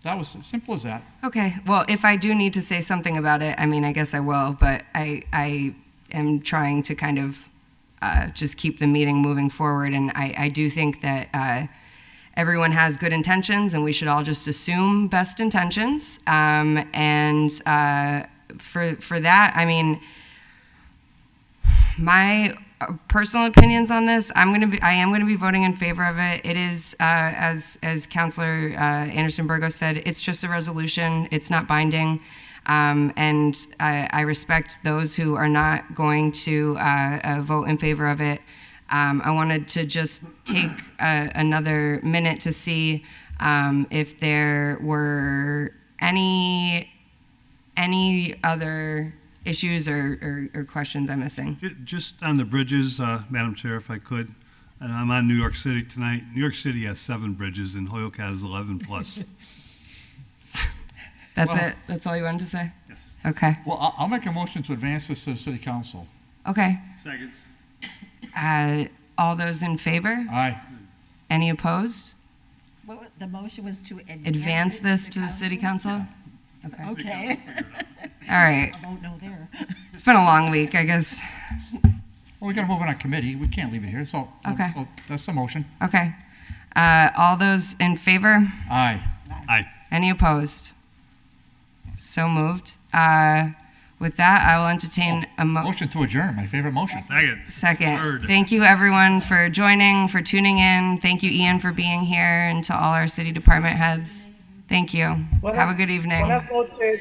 That was as simple as that. Okay, well, if I do need to say something about it, I mean, I guess I will, but I am trying to kind of just keep the meeting moving forward, and I do think that everyone has good intentions, and we should all just assume best intentions. And for that, I mean, my personal opinions on this, I am gonna be voting in favor of it. It is, as Councilor Anderson Burgos said, it's just a resolution. It's not binding. And I respect those who are not going to vote in favor of it. I wanted to just take another minute to see if there were any other issues or questions I'm missing. Just on the bridges, Madam Chair, if I could, and I'm on New York City tonight. New York City has 7 bridges and Holyoke has 11 plus. That's it? That's all you wanted to say? Yes. Okay. Well, I'll make a motion to advance this to the City Council. Okay. Second. All those in favor? Aye. Any opposed? Well, the motion was to Advance this to the City Council? Okay. Okay. All right. I won't know there. It's been a long week, I guess. Well, we got to move on committee. We can't leave it here. So Okay. That's the motion. Okay. All those in favor? Aye. Aye. Any opposed? So moved. With that, I will entertain a Motion to adjourn, my favorite motion. second. Third. Thank you, everyone, for joining, for tuning in. Thank you, Ian, for being here, and to all our city department heads. Thank you. Have a good evening. Buenas noches.